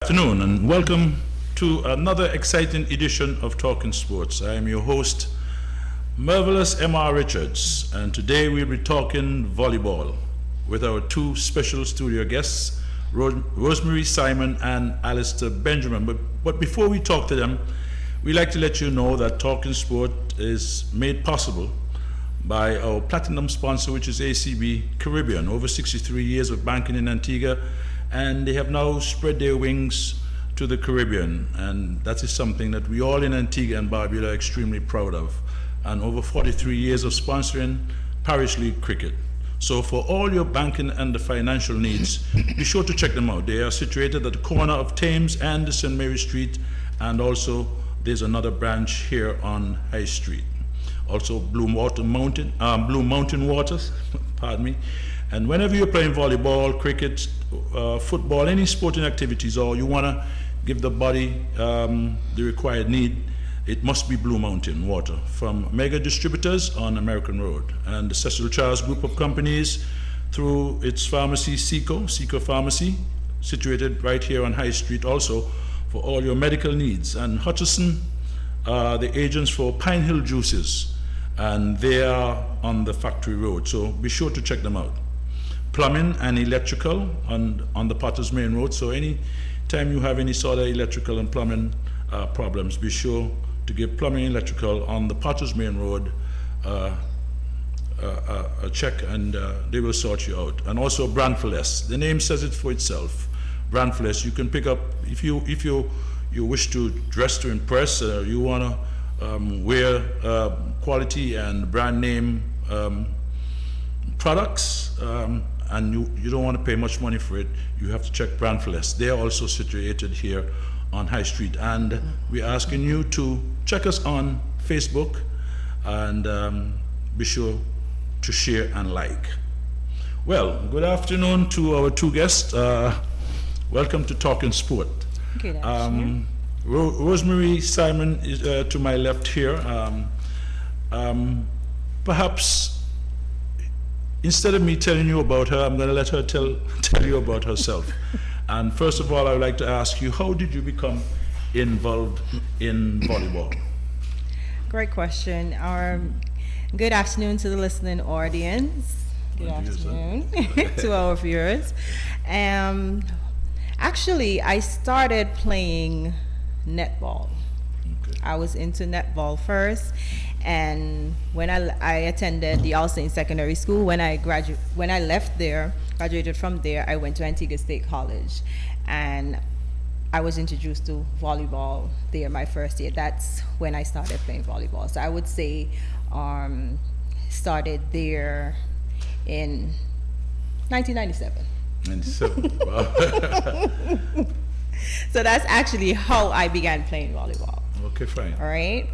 afternoon and welcome to another exciting edition of Talking Sports. I am your host, Marvelous M.R. Richards, and today we'll be talking volleyball with our two special studio guests, Rosemary Simon and Alistair Benjamin. But before we talk to them, we'd like to let you know that Talking Sport is made possible by our platinum sponsor, which is ACB Caribbean. Over 63 years of banking in Antigua, and they have now spread their wings to the Caribbean, and that is something that we all in Antigua and Barbuda are extremely proud of. And over 43 years of sponsoring Parish League cricket. So for all your banking and the financial needs, be sure to check them out. They are situated at the corner of Thames and the St. Mary Street, and also there's another branch here on High Street. Also Blue Mountain Waters, pardon me. And whenever you're playing volleyball, cricket, football, any sporting activities, or you want to give the body the required need, it must be Blue Mountain Water from Mega Distributors on American Road. And the Cecil Charles Group of Companies through its pharmacy, Seco Pharmacy, situated right here on High Street also for all your medical needs. And Hutchison, the agents for Pine Hill Juices, and they are on the Factory Road, so be sure to check them out. Plumbing and electrical on the Potter's Main Road, so any time you have any sort of electrical and plumbing problems, be sure to give Plumbing and Electrical on the Potter's Main Road a check, and they will sort you out. And also Brandfless, the name says it for itself. Brandfless, you can pick up if you wish to dress to impress, you want to wear quality and brand name products, and you don't want to pay much money for it, you have to check Brandfless. They are also situated here on High Street, and we're asking you to check us on Facebook and be sure to share and like. Well, good afternoon to our two guests. Welcome to Talking Sport. Good afternoon. Rosemary Simon is to my left here. Perhaps instead of me telling you about her, I'm going to let her tell you about herself. And first of all, I would like to ask you, how did you become involved in volleyball? Great question. Good afternoon to the listening audience. Good afternoon to our viewers. Actually, I started playing netball. Okay. I was into netball first, and when I attended the All Saints Secondary School, when I graduated from there, I went to Antigua State College, and I was introduced to volleyball there my first year. That's when I started playing volleyball. So I would say started there in 1997. 97. Wow. So that's actually how I began playing volleyball. Okay, fine. All right.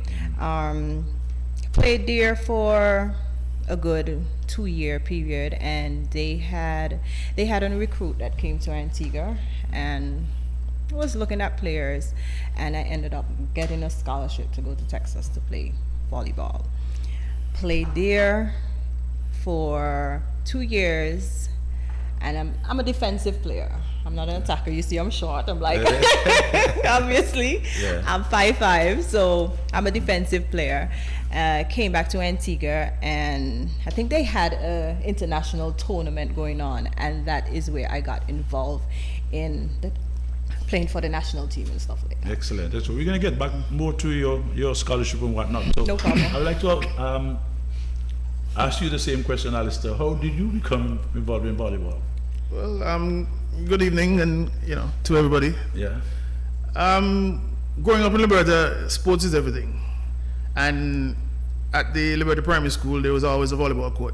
Played there for a good 2-year period, and they had a recruit that came to Antigua and was looking at players, and I ended up getting a scholarship to go to Texas to play volleyball. Played there for 2 years, and I'm a defensive player. I'm not an attacker. You see, I'm short. I'm like, obviously, yeah. I'm 5'5", so I'm a defensive player. Came back to Antigua, and I think they had an international tournament going on, and that is where I got involved in playing for the national team and stuff like that. Excellent. So we're going to get back more to your scholarship and whatnot. So no problem. I would like to ask you the same question, Alistair. How did you become involved in volleyball? Well, good evening, and to everybody. Yeah. Growing up in Liberta, sports is everything, and at the Liberta Primary School there was always a volleyball court.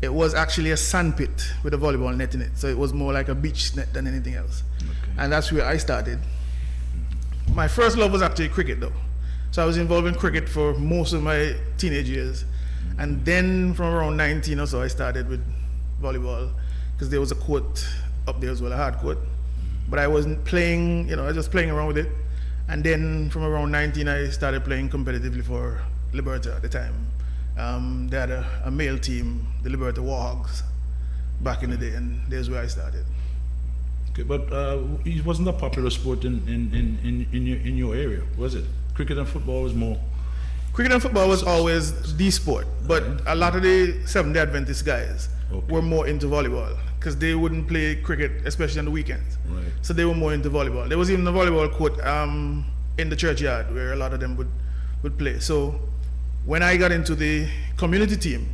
It was actually a sand pit with a volleyball net in it, so it was more like a beach net than anything else. Okay. And that's where I started. My first love was actually cricket, though, so I was involved in cricket for most of my teenage years, and then from around 19 or so I started with volleyball, because there was a court up there as well, a hard court. But I wasn't playing, I was just playing around with it. And then from around 19, I started playing competitively for Liberta at the time. They had a male team, the Liberta Warhogs, back in the day, and there's where I started. Okay, but it wasn't a popular sport in your area, was it? Cricket and football was more. Cricket and football was always the sport, but a lot of the Seventh-day Adventist guys were more into volleyball because they wouldn't play cricket, especially on the weekends. Right. So they were more into volleyball. There was even a volleyball court in the churchyard where a lot of them would play. So when I got into the community team,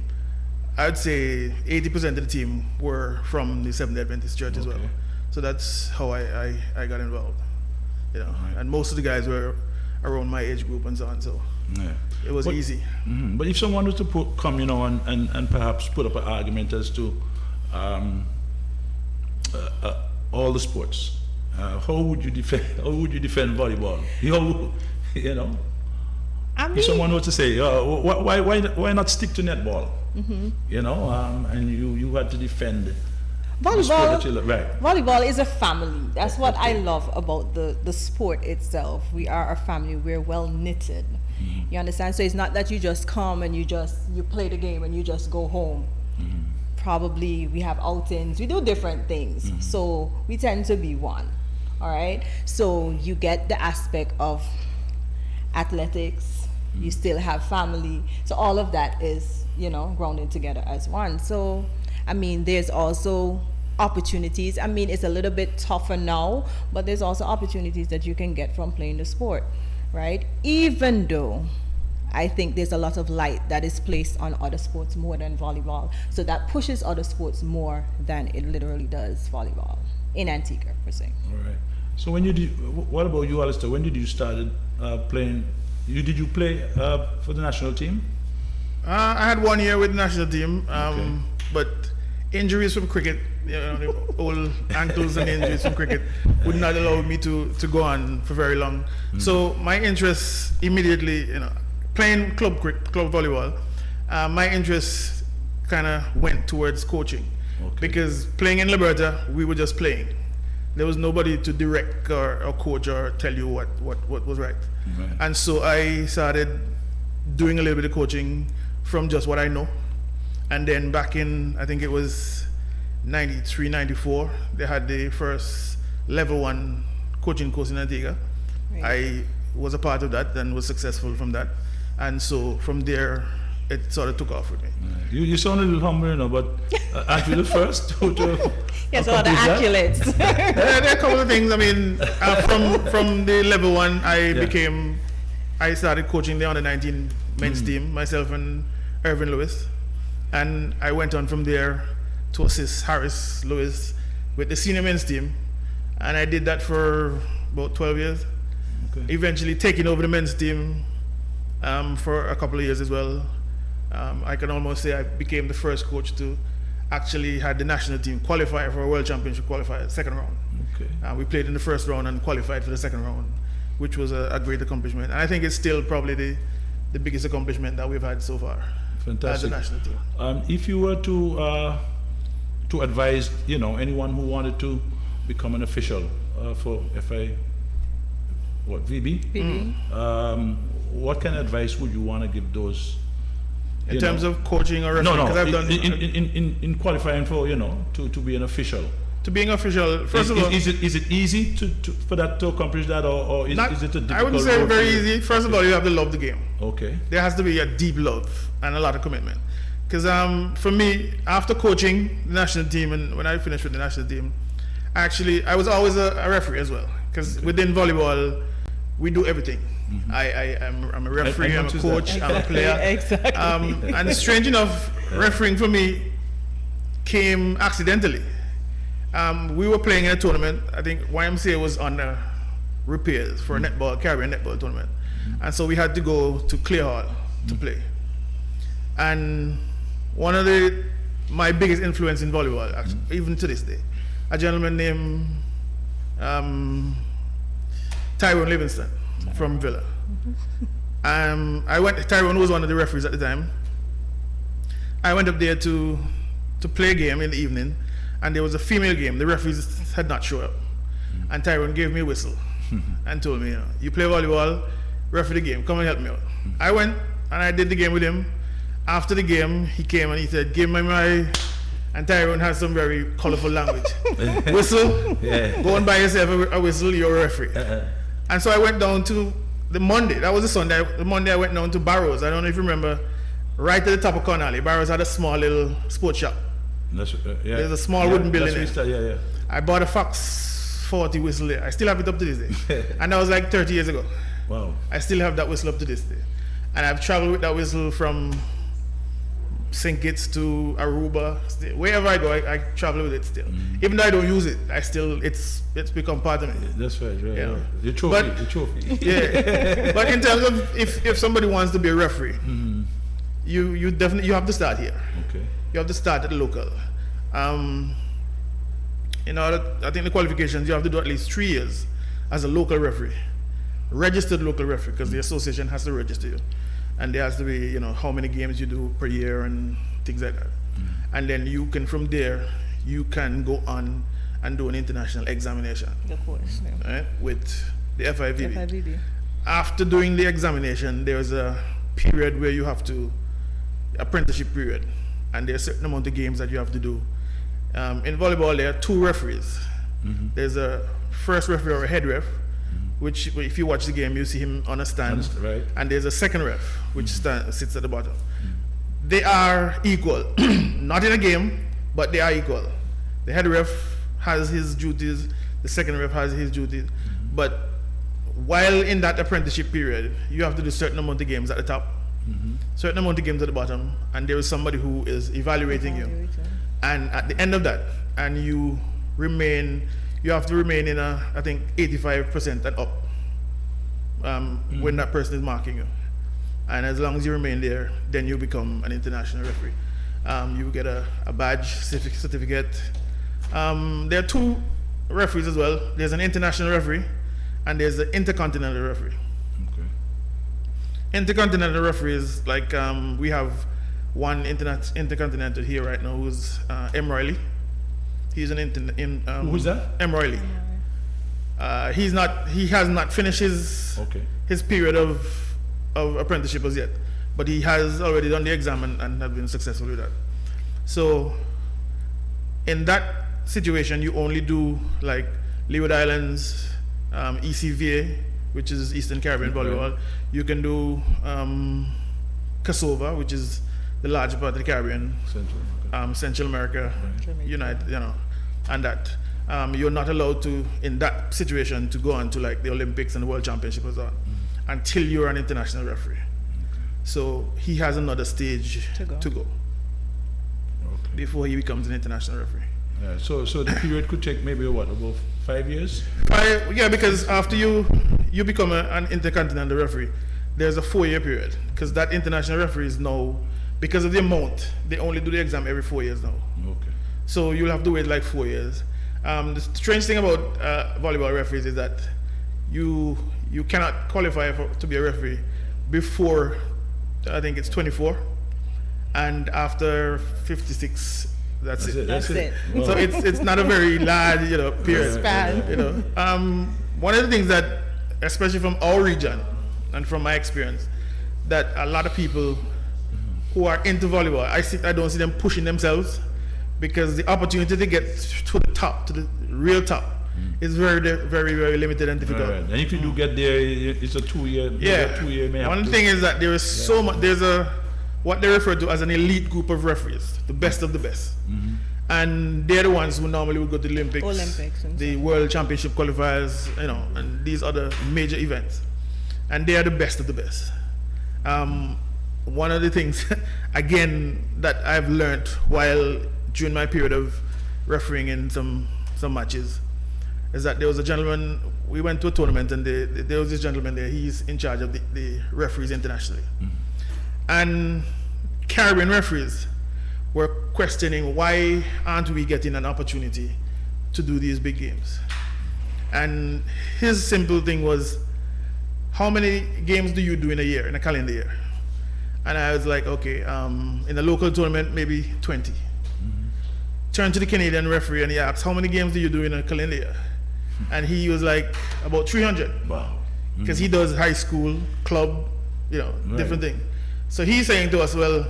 I'd say 80% of the team were from the Seventh-day Adventist Church as well. So that's how I got involved. You know, and most of the guys were around my age group and so on. So it was easy. Mm-hmm. But if someone was to come, you know, and perhaps put up an argument as to all the sports, how would you defend? How would you defend volleyball? You know, I mean, if someone were to say, why not stick to netball? Mm-hmm. You know, and you had to defend. The sport that you right. Volleyball is a family. That's what I love about the sport itself. We are a family. We're well knitted. You understand? So it's not that you just come and you play the game and you just go home. Probably we have outings. We do different things. So we tend to be one. All right. So you get the aspect of athletics. You still have family. So all of that is, you know, grounded together as one. So I mean, there's also opportunities. I mean, it's a little bit tougher now, but there's also opportunities that you can get from playing the sport, right? Even though I think there's a lot of light that is placed on other sports more than volleyball. So that pushes other sports more than it literally does volleyball in Antigua, per se. All right. So what about you, Alistair? When did you started playing? Did you play for the national team? I had 1 year with the national team, but injuries from cricket, you know, the old ankles and injuries from cricket would not allow me to go on for very long. So my interest immediately, you know, playing club volleyball, my interest kind of went towards coaching because playing in Liberta, we were just playing. There was nobody to direct or coach or tell you what was right. And so I started doing a little bit of coaching from just what I know. And then back in, I think it was 93, 94, they had the first level 1 coaching course in Antigua. Right. I was a part of that and was successful from that. And so from there, it sort of took off with me. You sound a little humble, you know, but aren't you the first to yes, all the accolades. There are a couple of things. I mean, from the level 1, I started coaching the under-19 men's team, myself and Irvin Lewis. And I went on from there to assist Harris Lewis with the senior men's team. And I did that for about 12 years. Eventually taking over the men's team for a couple of years as well. I can almost say I became the first coach to actually had the national team qualify for a world championship qualifier, second round. We played in the first round and qualified for the second round, which was a great accomplishment. And I think it's still probably the biggest accomplishment that we've had so far. Fantastic. As a national team. If you were to advise, you know, anyone who wanted to become an official for FA, VB? What kind of advice would you want to give those? In terms of coaching or refereeing? No. In qualifying for, you know, to be an official. To being official, first of all, is it easy for that to accomplish that, or is it a difficult? I wouldn't say very easy. First of all, you have to love the game. Okay. There has to be a deep love and a lot of commitment. Because for me, after coaching the national team and when I finished with the national team, I was always a referee as well. Because within volleyball, we do everything. I'm a referee, I'm a coach, I'm a player. Exactly. And strange enough, refereeing for me came accidentally. We were playing in a tournament. I think YMCA was on repairs for a Caribbean netball tournament. And so we had to go to Clear Hall to play. And one of my biggest influence in volleyball, actually, even to this day, a gentleman named Tyrone Livingston from Villa. Tyrone was one of the referees at the time. I went up there to play a game in the evening, and there was a female game. The referees had not showed up. And Tyrone gave me a whistle and told me, you play volleyball, referee the game, come and help me out. I went and I did the game with him. After the game, he came and he said, give me my And Tyrone has some very colorful language. Whistle, go and buy yourself a whistle, you're a referee. And so I went down to the Monday, that was the Sunday, the Monday I went down to Barrows. I don't know if you remember, right at the top of Cornwall, Barrows had a small little sports shop. There's a small wooden building there. I bought a Fox 40 whistle there. I still have it up to this day. And that was like 30 years ago. Wow. I still have that whistle up to this day. And I've traveled with that whistle from St. Kitts to Aruba. Wherever I go, I travel with it still. Even though I don't use it, it's become part of me. That's right. Yeah. Your trophy. Yeah. But in terms of if somebody wants to be a referee, you definitely have to start here. Okay. You have to start at the local. In order, I think the qualifications, you have to do at least 3 years as a local referee, registered local referee, because the association has to register you. And there has to be, how many games you do per year and things like that. And then you can, from there, you can go on and do an international examination. Of course. Yeah. Right, with the FIVB. FIVB. After doing the examination, there's a period where you have to, apprenticeship period, and there's a certain amount of games that you have to do. In volleyball, there are 2 referees. There's a first referee or a head ref, which if you watch the game, you see him on a stand. Right. And there's a second ref, which sits at the bottom. They are equal. Not in a game, but they are equal. The head ref has his duties, the second ref has his duties. But while in that apprenticeship period, you have to do a certain amount of games at the top, certain amount of games at the bottom, and there is somebody who is evaluating you. And at the end of that, and you have to remain in I think 85% and up when that person is marking you. And as long as you remain there, then you become an international referee. You get a badge, certificate. There are 2 referees as well. There's an international referee and there's an intercontinental referee. Okay. Intercontinental referee is like, we have one intercontinental here right now who's M. Riley. He's an who's that? M. Riley. He has not finished his period of apprenticeship as yet, but he has already done the exam and have been successful with that. So in that situation, you only do like Leeward Islands, ECVA, which is Eastern Caribbean Volleyball. You can do Kosovo, which is the larger part of the Caribbean, Central America, United, and that. You're not allowed to, in that situation, to go on to like the Olympics and the World Championship or so on, until you're an international referee. So he has another stage to go before he becomes an international referee. Yeah, so the period could take maybe about 5 years? Yeah, because after you become an intercontinental referee, there's a 4-year period, because that international referee is now, because of the amount, they only do the exam every 4 years now. Okay. So you'll have to wait like 4 years. The strange thing about volleyball referees is that you cannot qualify to be a referee before, I think it's 24, and after 56, that's it. That's it. Wow. So it's not a very large period. Span. One of the things that, especially from our region and from my experience, that a lot of people who are into volleyball, I don't see them pushing themselves, because the opportunity to get to the top, to the real top, is very, very, very limited and difficult. Right. And if you do get there, it's a 2-year. Yeah. 2-year. One thing is that there is so much. There's what they refer to as an elite group of referees, the best of the best, and they're the ones who normally would go to the Olympics and the World Championship qualifiers, and these other major events, and they are the best of the best. One of the things, again, that I've learned during my period of refereeing in some matches, is that there was a gentleman, we went to a tournament, and there was this gentleman there, he's in charge of the referees internationally. And Caribbean referees were questioning, why aren't we getting an opportunity to do these big games? And his simple thing was, how many games do you do in a year, in a calendar year? And I was like, okay, in a local tournament, maybe 20. Turned to the Canadian referee and he asked, how many games do you do in a calendar year? And he was like, about 300. Wow. Because he does high school, club, different thing. So he's saying to us, well,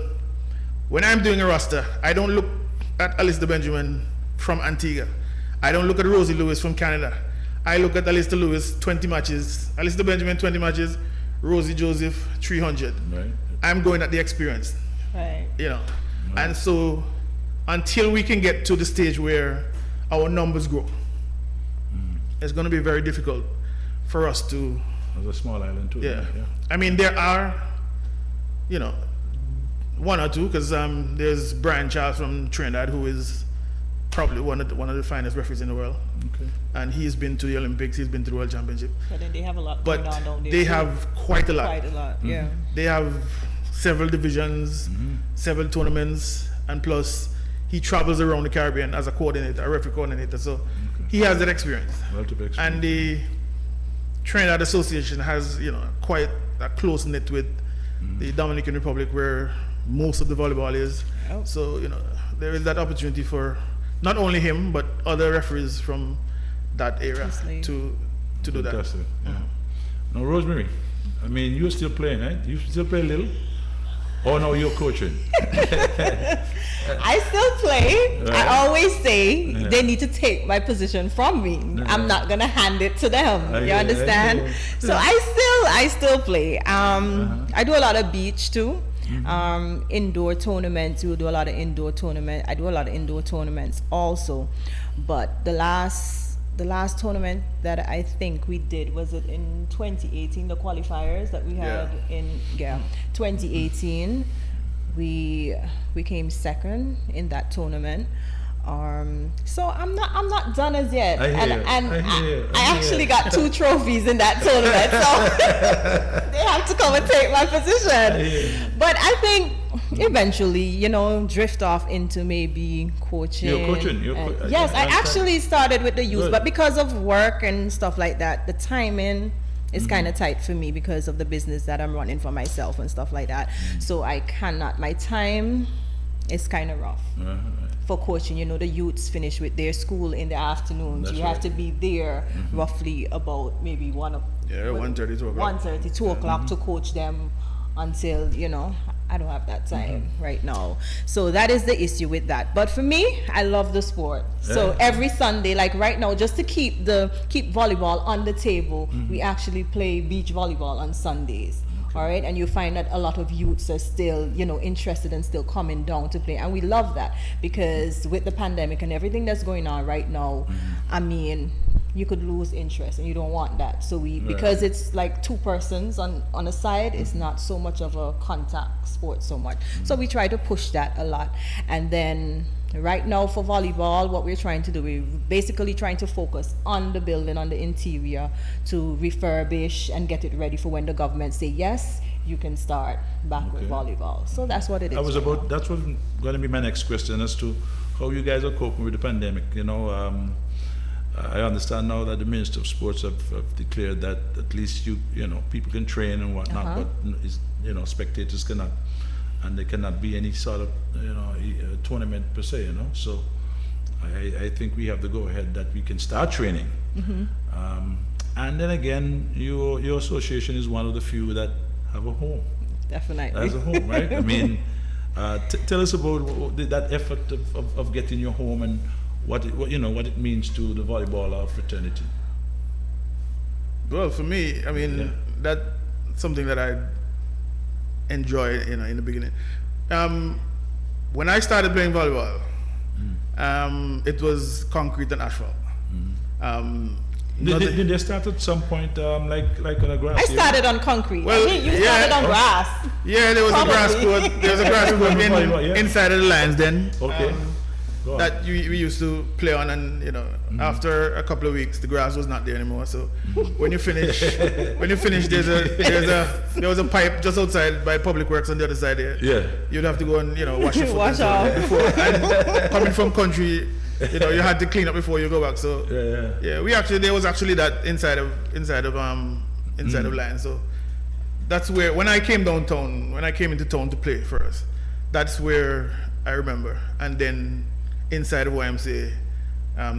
when I'm doing a roster, I don't look at Alistair Benjamin from Antigua. I don't look at Rosie Lewis from Canada. I look at Alistair Lewis, 20 matches. Alistair Benjamin, 20 matches. Rosie Joseph, 300. Right. I'm going at the experience. Right. You know. And so until we can get to the stage where our numbers grow, it's going to be very difficult for us to. It's a small island too. Yeah. I mean, there are, you know, one or two, because there's Brian Charles from Trinidad, who is probably one of the finest referees in the world. Okay. And he's been to the Olympics, he's been to the World Championship. But then they have a lot But going on down there. they too. have quite a lot. Quite a lot, yeah. They have several divisions, several tournaments, and plus he travels around the Caribbean as a coordinator, a referee coordinator. So he has that experience. Relative experience. And the Trinidad Association has, you know, quite a close knit with the Dominican Republic, where most of the volleyball is. Oh. So, you know, there is that opportunity for not only him but other referees from that area Obviously. to do that. Fantastic. Yeah. Now, Rosemary, I mean, you're still playing, right? You still play a little? Oh no, you're coaching. I still play. Right. I always say they need to take my position from me. I'm not gonna hand it to them. You understand? So I still play. I do a lot of beach too. Indoor tournaments. We do a lot of indoor tournaments. I do a lot of indoor tournaments also. But the last tournament that I think we did, was it in 2018, the qualifiers that we had in 2018. We came second in that tournament. So I'm not done as yet. I actually got 2 trophies in that tournament, so they have to come and take my position. But I think eventually, you know, drift off into maybe coaching. You're coaching. Yes, I actually started with the youth, but because of work and stuff like that, the timing is kind of tight for me because of the business that I'm running for myself and stuff like that. So I cannot. My time is kind of rough. For coaching, you know, the youths finish with their school in the afternoons. That's you have to be there roughly about maybe 1:30, 2 o'clock. 1:30, 2 o'clock to coach them until, you know, I don't have that time right now. So that is the issue with that. But for me, I love the sport. So every Sunday, like right now, just to keep volleyball on the table, we actually play beach volleyball on Sundays. All right, and you find that a lot of youths are still, you know, interested and still coming down to play, and we love that, because with the pandemic and everything that's going on right now, I mean, you could lose interest, and you don't want that. So because it's like 2 persons on a side, it's not so much of a contact sport so much. So we try to push that a lot, and then right now for volleyball, what we're trying to do, we're basically trying to focus on the building, on the interior, to refurbish and get it ready for when the government say yes, you can start back with volleyball. So that's what it is. That's what going to be my next question, as to how you guys are coping with the pandemic. You know, I understand now that the Minister of Sports have declared that at least you know, people can train and whatnot, but you know, spectators cannot. And there cannot be any sort of, you know, tournament per se, you know. So I think we have the go ahead that we can start training. And then again, your association is one of the few that have a home. Definitely. As a home, right? I mean, tell us about that effort of getting your home, and what it means to the volleyball fraternity. Well, for me, I mean, that's something that I enjoyed, you know, in the beginning. When I started playing volleyball, it was concrete and asphalt. Did they start at some point like on a grass? I started on concrete. Well, I think you started on grass. Yeah, there was a grass court. There was a grass court inside of the lines then. Okay. That we used to play on, and you know, after a couple of weeks, the grass was not there anymore. So when you finish, there was a pipe just outside by Public Works on the other side there. Yeah. You'd have to go and, you know, wash your foot Wash off. before. And coming from country, you know, you had to clean up before you go back. So there was actually that inside of line. So that's where, when I came into town to play for us, that's where I remember. And then inside of YMCA,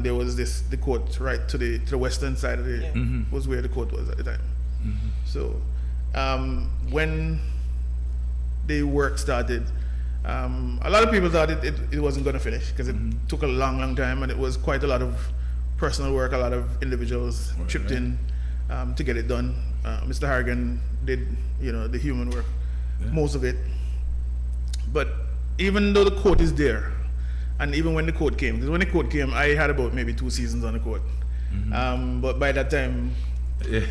there was the court right to the western side of the was where the court was at the time. So when the work started, A lot of people thought it wasn't going to finish because it took a long time, and it was quite a lot of personal work. A lot of individuals chipped in to get it done. Mr. Harrigan did, the human work, most of it. But even though the court is there, and even when the court came, because when the court came, I had about maybe 2 seasons on the court. But by that time,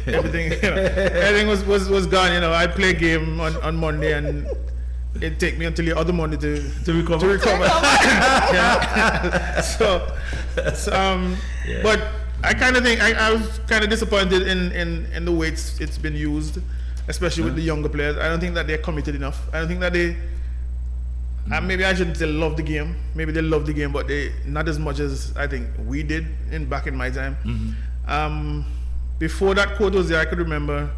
everything was gone. I'd play a game on Monday, and it'd take me until the other Monday to recover. But I kind of think I was kind of disappointed in the way it's been used, especially with the younger players. I don't think that they're committed enough. I don't think that they. Maybe I shouldn't say love the game. Maybe they love the game, but they not as much as I think we did back in my time. Before that court was there, I could remember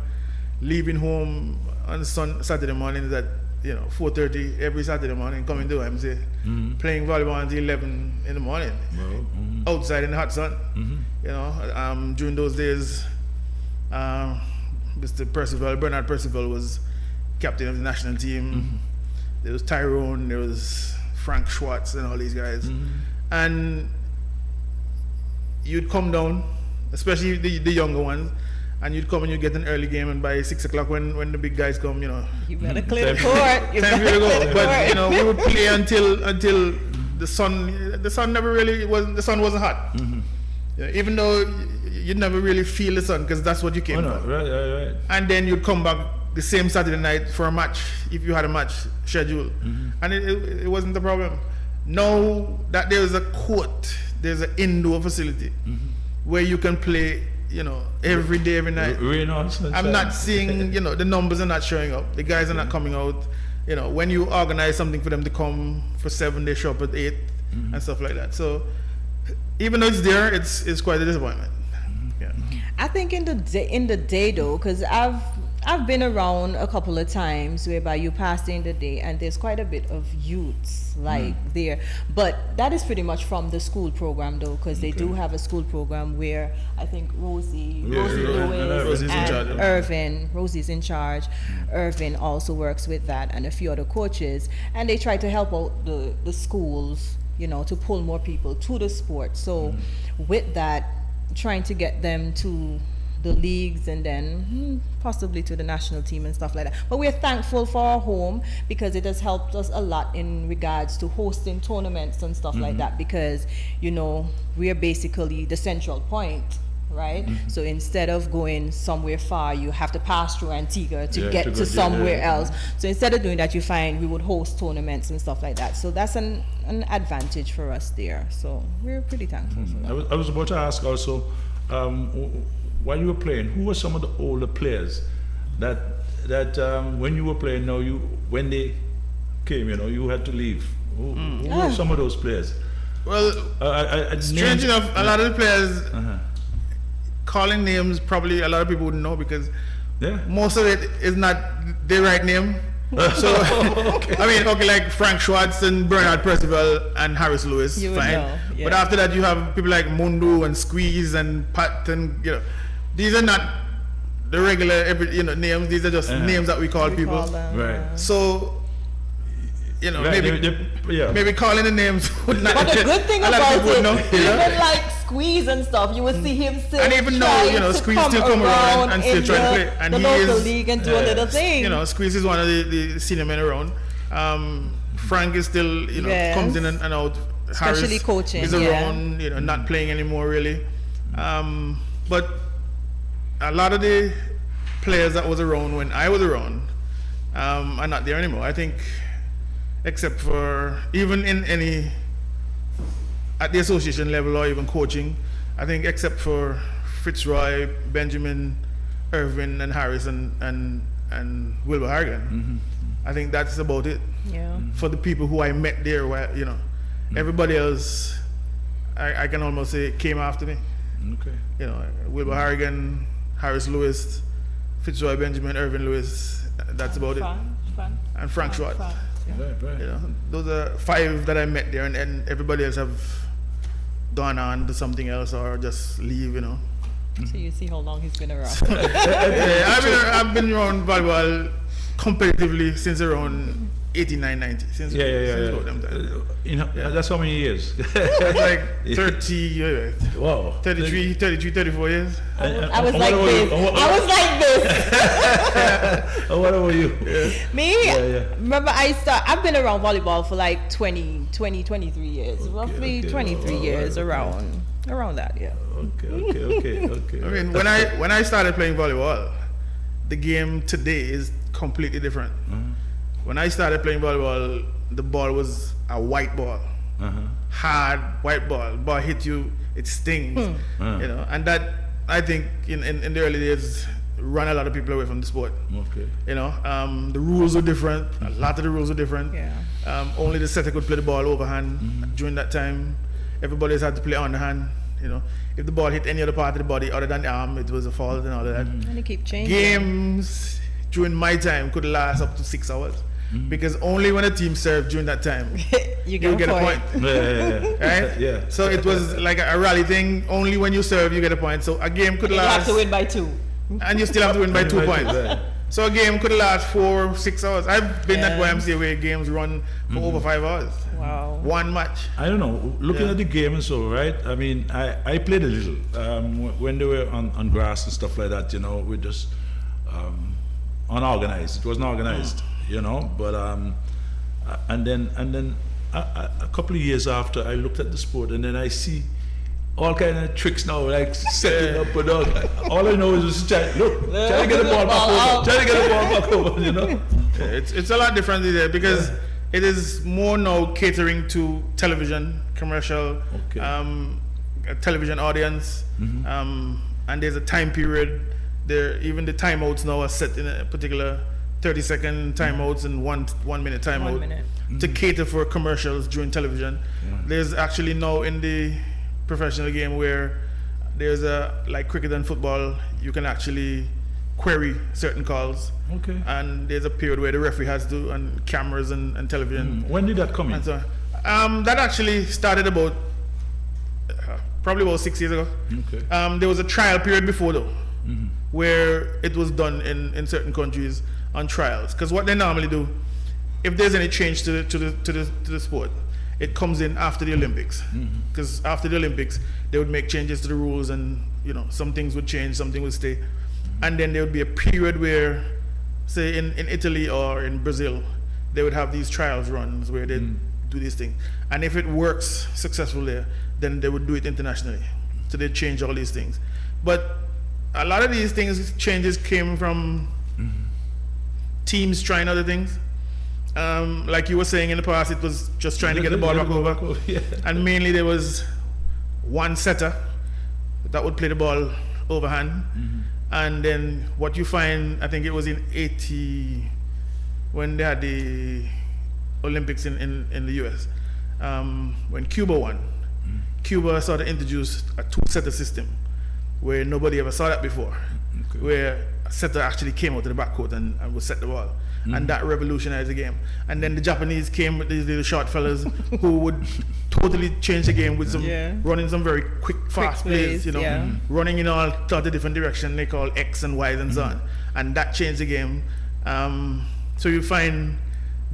leaving home on Saturday mornings at 4:30 every Saturday morning, coming to MC, playing volleyball until 11 in the morning, outside in the hot sun. During those days, Mr. Bernard Percival was captain of the national team. There was Tyrone, there was Frank Schwartz and all these guys. And you'd come down, especially the younger ones, and you'd come and you'd get an early game, and by 6 o'clock when the big guys come, you better clear the court. Time for you to go. But we would play until the sun never really wasn't. The sun wasn't hot. Even though you'd never really feel the sun because that's what you came for. Right. And then you'd come back the same Saturday night for a match if you had a match scheduled, and it wasn't a problem. Now that there's a court, there's an indoor facility where you can play, every day, every night. I'm not seeing, the numbers are not showing up. The guys are not coming out. When you organize something for them to come for 7, they show up at 8 and stuff like that. So even though it's there, it's quite a disappointment. I think in the day though, because I've been around a couple of times whereby you pass in the day and there's quite a bit of youths there, but that is pretty much from the school program though, because they do have a school program where I think Rosie Lewis and Irvin, Rosie's in charge. Irvin also works with that and a few other coaches, and they try to help out the schools, to pull more people to the sport. So with that, trying to get them to the leagues and then possibly to the national team and stuff like that. But we're thankful for our home because it has helped us a lot in regards to hosting tournaments and stuff like that, because we're basically the central point, right? So instead of going somewhere far, you have to pass through Antigua to get to somewhere else. So instead of doing that, you find we would host tournaments and stuff like that. So that's an advantage for us there. So we're pretty thankful for that. I was about to ask also, while you were playing, who were some of the older players that when you were playing, when they came, you had to leave? Who were some of those players? Well, strange enough, a lot of the players, calling names, probably a lot of people wouldn't know because most of it is not their right name. So, like Frank Schwartz and Bernard Percival and Harris Lewis, fine. But after that, you have people like Mundu and Squeeze and Pat and, these are not the regular names. These are just names that we call people. Right. So, maybe calling the names would not. But the good thing about it, even like Squeeze and stuff, you would see him still. And even though Squeeze still come around and still try to play, and the he local is league and do a little thing. Squeeze is one of the senior men around. Frank is still comes in and out. Especially Harris coaching. is around, not playing anymore really. But a lot of the players that was around when I was around are not there anymore. I think, except for even at the association level or even coaching, I think except for Fitzroy, Benjamin, Irvin, and Harris and Wilbur Harrigan, I think that's about it. Yeah. For the people who I met there, everybody else, I can almost say came after me. Okay. Wilbur Harrigan, Harris Lewis, Fitzroy Benjamin, Irvin Lewis. That's about it. And Frank Schwartz. Right. Those are 5 that I met there, and everybody else have gone on to something else or just leave. So you see how long he's been around. I've been around volleyball competitively since around 89, 90. Since about them time. You know, that's how many years? That's like 30, Wow. 33, 34 years. I was like this. I was like this. What about you? Me? Yeah. Remember, I've been around volleyball for like 23 years. Roughly 23 years around that, yeah. Okay. I mean, when I started playing volleyball, the game today is completely different. When I started playing volleyball, the ball was a white ball, hard white ball. Ball hit you, it stings, you know. And that, I think, in the early days, ran a lot of people away from the sport. Okay. You know, the rules were different. A lot of the rules were different. Yeah. Only the setter could play the ball overhand. During that time, everybody else had to play underhand. You know, if the ball hit any other part of the body other than the arm, it was a foul and all of that. And they keep changing. Games during my time could last up to 6 hours. Because only when a team served during that time, you get a point. Right? Yeah. So it was like a rally thing. Only when you serve, you get a point. So a game could last. You have to win by 2. And you still have to win by 2 points. So a game could last 4 or 6 hours. I've been at YMCA where games run for over 5 hours. Wow. One match. I don't know. Looking at the game and so, right? I mean, I played a little when they were on grass and stuff like that. You know, we just unorganized. It wasn't organized. You know, but and then a couple of years after, I looked at the sport, and then I see all kind of tricks now, like setting up and all I know is just try to get the ball back over, try to get the ball back over, you know. It's a lot different there because it is more now catering to television, commercial, a television audience, and there's a time period. There, even the timeouts now are set in a particular 30-second timeouts and one minute timeout 1 minute. to cater for commercials during television. There's actually now in the professional game where there's like cricket and football, you can actually query certain calls. Okay. And there's a period where the referee has to, and cameras and television. When did that come in? And so, that actually started about probably about 6 years ago. Okay. There was a trial period before though, where it was done in certain countries on trials. Because what they normally do, if there's any change to the sport, it comes in after the Olympics. Because after the Olympics, they would make changes to the rules, and you know, some things would change, something would stay, and then there would be a period where, say in Italy or in Brazil, they would have these trials runs where they do these things, and if it works successfully there, then they would do it internationally. So they change all these things, but a lot of these changes came from teams trying other things. Like you were saying in the past, it was just trying to get the ball back over. And mainly there was one setter that would play the ball overhand. And then what you find, I think it was in 80, when they had the Olympics in the US, when Cuba won. Cuba sort of introduced a two-setter system where nobody ever saw that before, where a setter actually came out to the backcourt and would set the ball. And that revolutionized the game. And then the Japanese came with these little short fellas who would totally change the game with some running some very quick, fast plays, you know, running in all sort of different directions. They call X and Y and so on. And that changed the game. So you find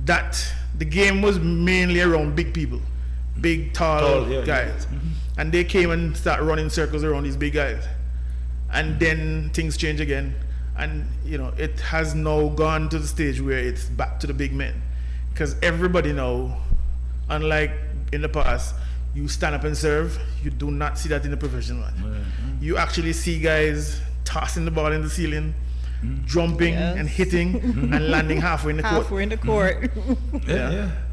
that the game was mainly around big people, big, tall guys. And they came and started running circles around these big guys. And then things change again. And you know, it has now gone to the stage where it's back to the big men, because everybody now, unlike in the past, you stand up and serve. You do not see that in the professional one. You actually see guys tossing the ball in the ceiling, jumping and hitting and landing halfway in the court. Halfway in the court.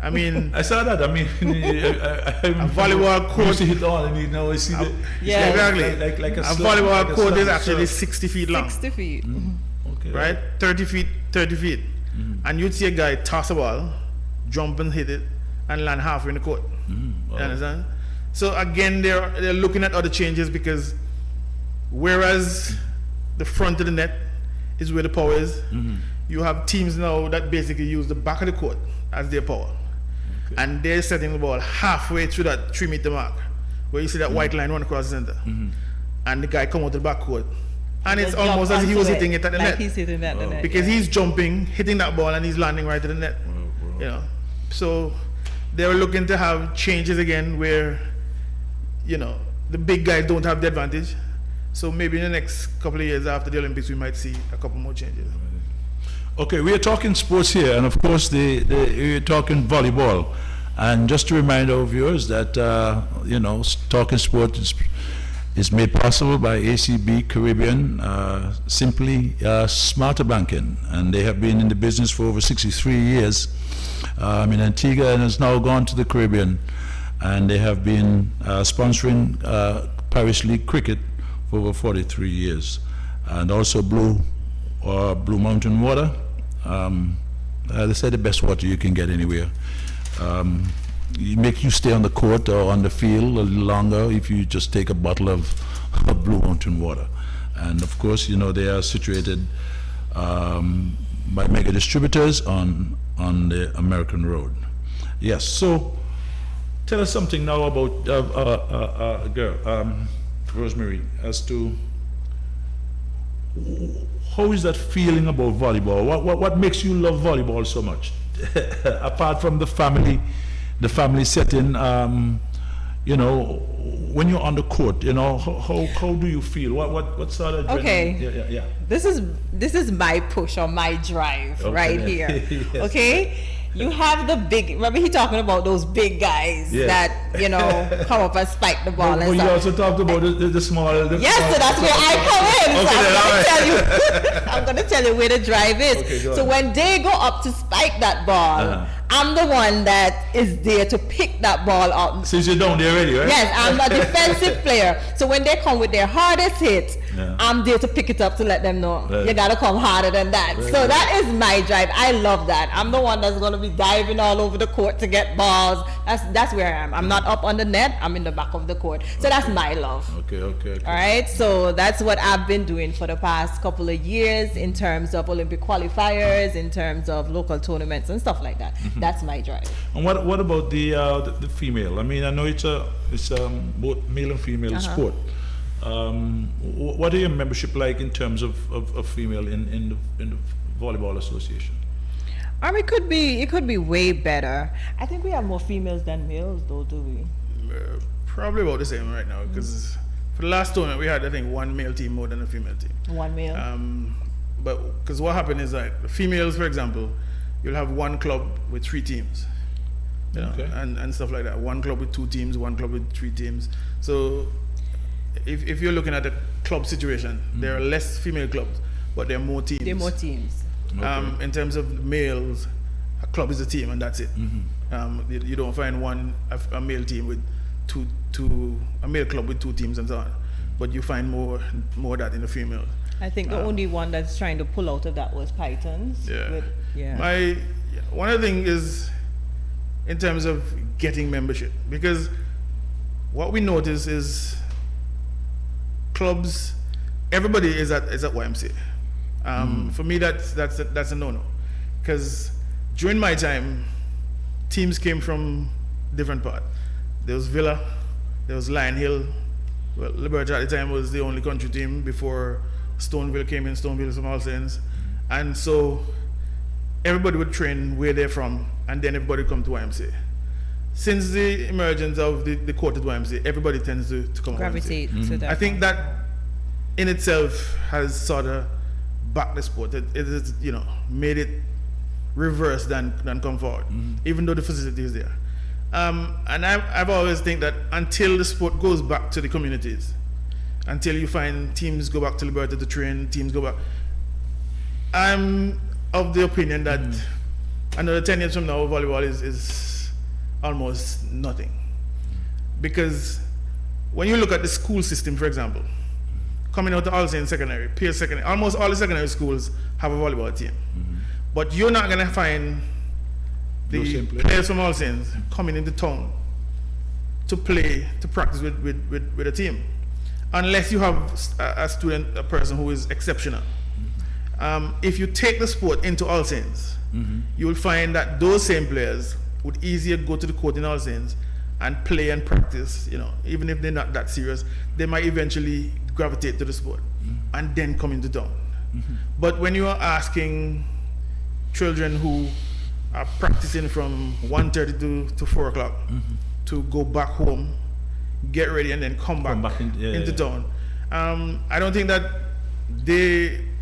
I mean, I saw that. I mean, a volleyball court. Used to hit all, and now I see that. Exactly. Like a volleyball court is actually 60 feet long. 60 feet. Okay. Right? 30 feet. And you'd see a guy toss a ball, jump and hit it, and land halfway in the court. You understand? So again, they're looking at other changes, because whereas the front of the net is where the power is, you have teams now that basically use the back of the court as their power. And they're setting the ball halfway through that 3-meter mark, where you see that white line run across the center. And the guy come out to the back court. And it's almost as if he was hitting it at the net. He's hitting that the net. Because he's jumping, hitting that ball, and he's landing right to the net. You know, so they were looking to have changes again where, you know, the big guys don't have the advantage. So maybe in the next couple of years after the Olympics, we might see a couple more changes. Okay, we are talking sports here, and of course, we're talking volleyball. And just to remind our viewers that, you know, talking sport is made possible by ACB Caribbean, simply Smarter Banking. And they have been in the business for over 63 years in Antigua and has now gone to the Caribbean. And they have been sponsoring Parish League cricket for over 43 years. And also Blue Mountain Water. They say the best water you can get anywhere. Make you stay on the court or on the field a little longer if you just take a bottle of Blue Mountain water. And of course, you know, they are situated by mega distributors on the American Road. Yes, so tell us something now about Rosemary, as to how is that feeling about volleyball? What makes you love volleyball so much? Apart from the family setting, you know, when you're on the court, you know, how do you feel? What sort of adrenaline? Okay. Yeah. This is my push or my drive right here. Yes. Okay. You have the big. Remember, he talking about those big guys that, you know, come up and spike the ball. But and you stuff. also talked about the small. Yes, so that's where I come in. So I'm going to tell you where the drive is. Okay, so when they go up to spike that ball, I'm the one that is there to pick that ball up. Since you're down there already, right? Yes, I'm a defensive player. So when they come with their hardest hit, I'm there to pick it up to let them know you got to come harder than that. So that is my drive. I love that. I'm the one that's going to be diving all over the court to get balls. That's where I am. I'm not up on the net. I'm in the back of the court. So that's my love. Okay. All right. So that's what I've been doing for the past couple of years in terms of Olympic qualifiers, in terms of local tournaments and stuff like that. That's my drive. And what about the female? I mean, I know it's both male and female sport. What are your membership like in terms of female in the volleyball association? It could be way better. I think we have more females than males, though, do we? Probably about the same right now, because for the last tournament we had, I think, one male team more than a female team. One male. But because what happened is that the females, for example, you'll have one club with 3 teams, you know, and stuff like that. One club with 2 teams, one club with 3 teams. So if you're looking at the club situation, there are less female clubs, but there are more teams. There are more teams. In terms of males, a club is a team, and that's it. You don't find a male team with a male club with 2 teams and so on, but you find more of that in the females. I think the only one that's trying to pull out of that was Pythons. One of the things is in terms of getting membership, because what we notice is clubs, everybody is at YMCA. For me, that's a no-no, because during my time, teams came from different parts. There was Villa, there was Lion Hill. Well, Liberty at the time was the only country team before Stoneville came in. Stoneville from All Saints, and so everybody would train where they're from, and then everybody come to YMCA. Since the emergence of the court at YMCA, everybody tends to come gravitate to YMCA. to that. I think that in itself has sort of backed the sport. It has, you know, made it reverse than come forward, even though the facility is there. And I've always think that until the sport goes back to the communities, until you find teams go back to Liberty to train, teams go back, I'm of the opinion that another 10 years from now, volleyball is almost nothing. Because when you look at the school system, for example, coming out of All Saints Secondary, Pierce Secondary, almost all the secondary schools have a volleyball team. But you're not going to find the players from All Saints coming into town to practice with a team, unless you have a person who is exceptional. If you take the sport into All Saints, you will find that those same players would easier go to the court in All Saints and play and practice, you know, even if they're not that serious, they might eventually gravitate to the sport and then come into town. But when you are asking children who are practicing from 1:30 to 4 o'clock to go back home, get ready, and then come back into town. I don't think that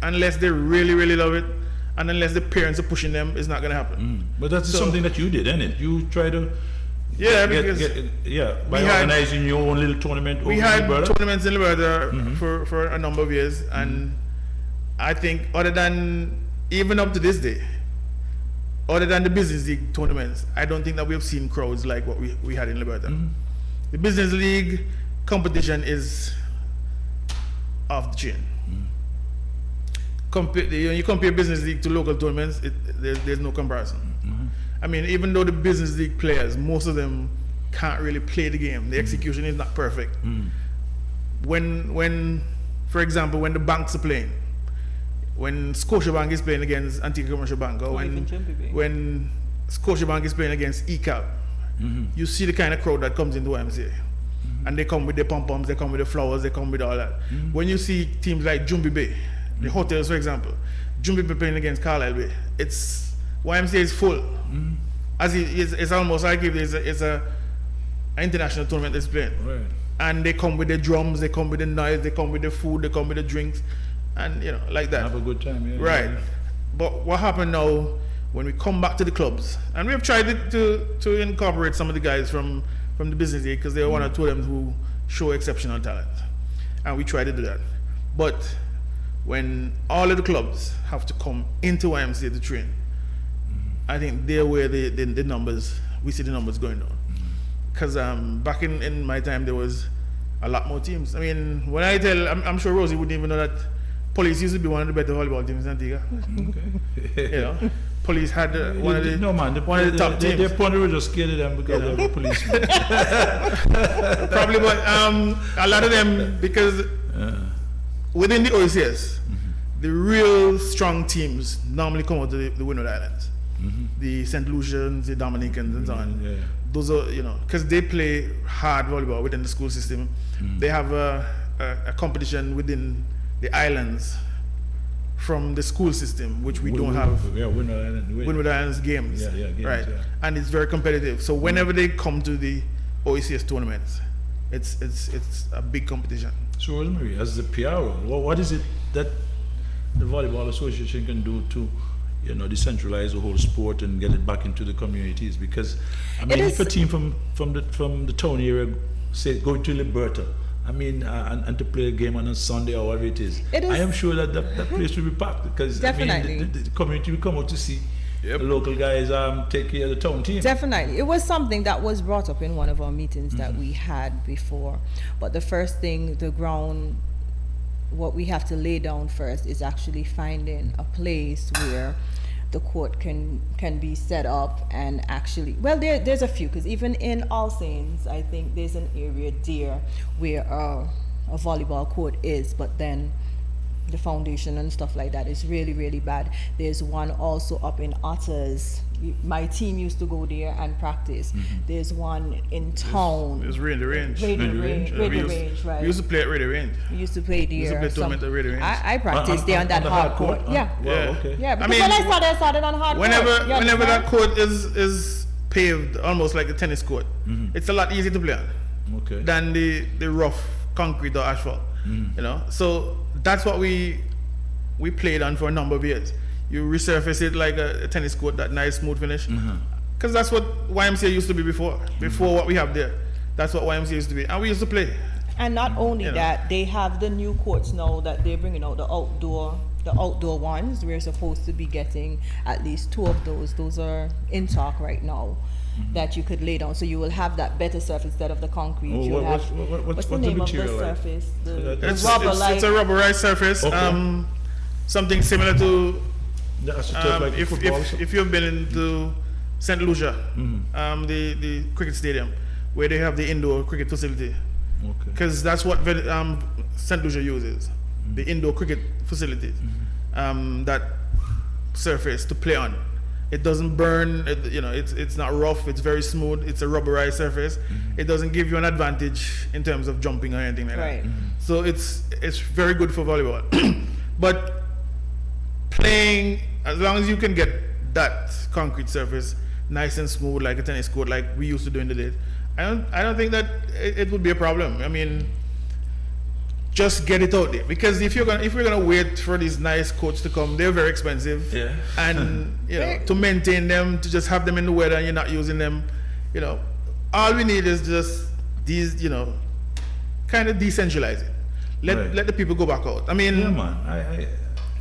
unless they really, really love it, and unless the parents are pushing them, it's not going to happen. But that's something that you did, isn't it? You try to by organizing your own little tournament. We had tournaments in Liberta for a number of years, and I think other than even up to this day, other than the business league tournaments, I don't think that we have seen crowds like what we had in Liberta. The business league competition is off the chain. You compare business league to local tournaments, there's no comparison. I mean, even though the business league players, most of them can't really play the game. The execution is not perfect. When, for example, when the banks are playing, when Scotiabank is playing against Antigua Commercial Bank, or when Scotiabank is playing against ECAP, you see the kind of crowd that comes into YMCA. And they come with their pom-poms, they come with the flowers, they come with all that. When you see teams like Jumbi Bay, the hotels, for example, Jumbi Bay playing against Carlisle Bay, YMCA is full. It's almost like if it's an international tournament that's playing. Right. And they come with the drums, they come with the noise, they come with the food, they come with the drinks, and like that. Have a good time, yeah. Right. But what happened now when we come back to the clubs, and we have tried to incorporate some of the guys from the business league, because there are one or two of them who show exceptional talent, and we try to do that. But when all of the clubs have to come into YMCA to train, I think they're where the numbers, we see the numbers going down. Because back in my time, there was a lot more teams. I mean, when I tell, I'm sure Rosie wouldn't even know that Police used to be one of the better volleyball teams in Antigua. Okay. Police had one of the top teams. They're probably just scared of them because of the policemen. Probably, but a lot of them, because within the OCS, the real strong teams normally come out to the Windward Islands. The St. Lucians, the Dominicans, and so on. Yeah. Those are, because they play hard volleyball within the school system. They have a competition within the islands from the school system, which we don't have. Yeah, Windward Islands games. Yeah, games, right. Yeah. And it's very competitive. So whenever they come to the OECS tournaments, it's a big competition. So Rosemary, as the PRO, what is it that the Volleyball Association can do to decentralize the whole sport and get it back into the communities? Because I mean, if a team from the town area, say, go to Liberta, I mean, and to play a game on a Sunday or whatever it is, I am sure that place will be packed, because definitely. I mean, the community will come out to see the local guys take care of the town team. Definitely. It was something that was brought up in one of our meetings that we had before. But the first thing, what we have to lay down first is actually finding a place where the court can be set up, and actually, well, there's a few, because even in All Saints, I think there's an area there where a volleyball court is, but then the foundation and stuff like that is really, really bad. There's one also up in Otters. My team used to go there and practice. There's one in town. There's Radio Range. Radio Range, right. We used to play at Radio Range. We used to play there. We used to play tournament at Radio Range. I practiced there on that hard court. Yeah. Wow, okay. Yeah, because when I started on hard court. Whenever that court is paved almost like a tennis court, it's a lot easier to play on than the rough concrete or asphalt. So that's what we played on for a number of years. You resurface it like a tennis court, that nice smooth finish, because that's what YMCA used to be before what we have there. That's what YMCA used to be, and we used to play. And not only that, they have the new courts now that they're bringing out, the outdoor ones. We're supposed to be getting at least 2 of those. Those are in talk right now, that you could lay down, so you will have that better surface instead of the concrete. What's the name of the surface? It's a rubberized surface. Okay. Something similar to like if you've been into St. Lucia, the cricket stadium, where they have the indoor cricket facility, because that's what St. Lucia uses, the indoor cricket facilities, that surface to play on. It doesn't burn, it's not rough, it's very smooth, it's a rubberized surface. It doesn't give you an advantage in terms of jumping or anything like that. So it's very good for volleyball. But playing, as long as you can get that concrete surface nice and smooth like a tennis court like we used to do in the days, I don't think that it would be a problem. I mean, just get it out there, because if we're gonna wait for these nice courts to come, they're very expensive. Yeah. And to maintain them, to just have them in the weather and you're not using them, all we need is just these, kind of decentralize it. Let the people go back out. I mean, Yeah, man.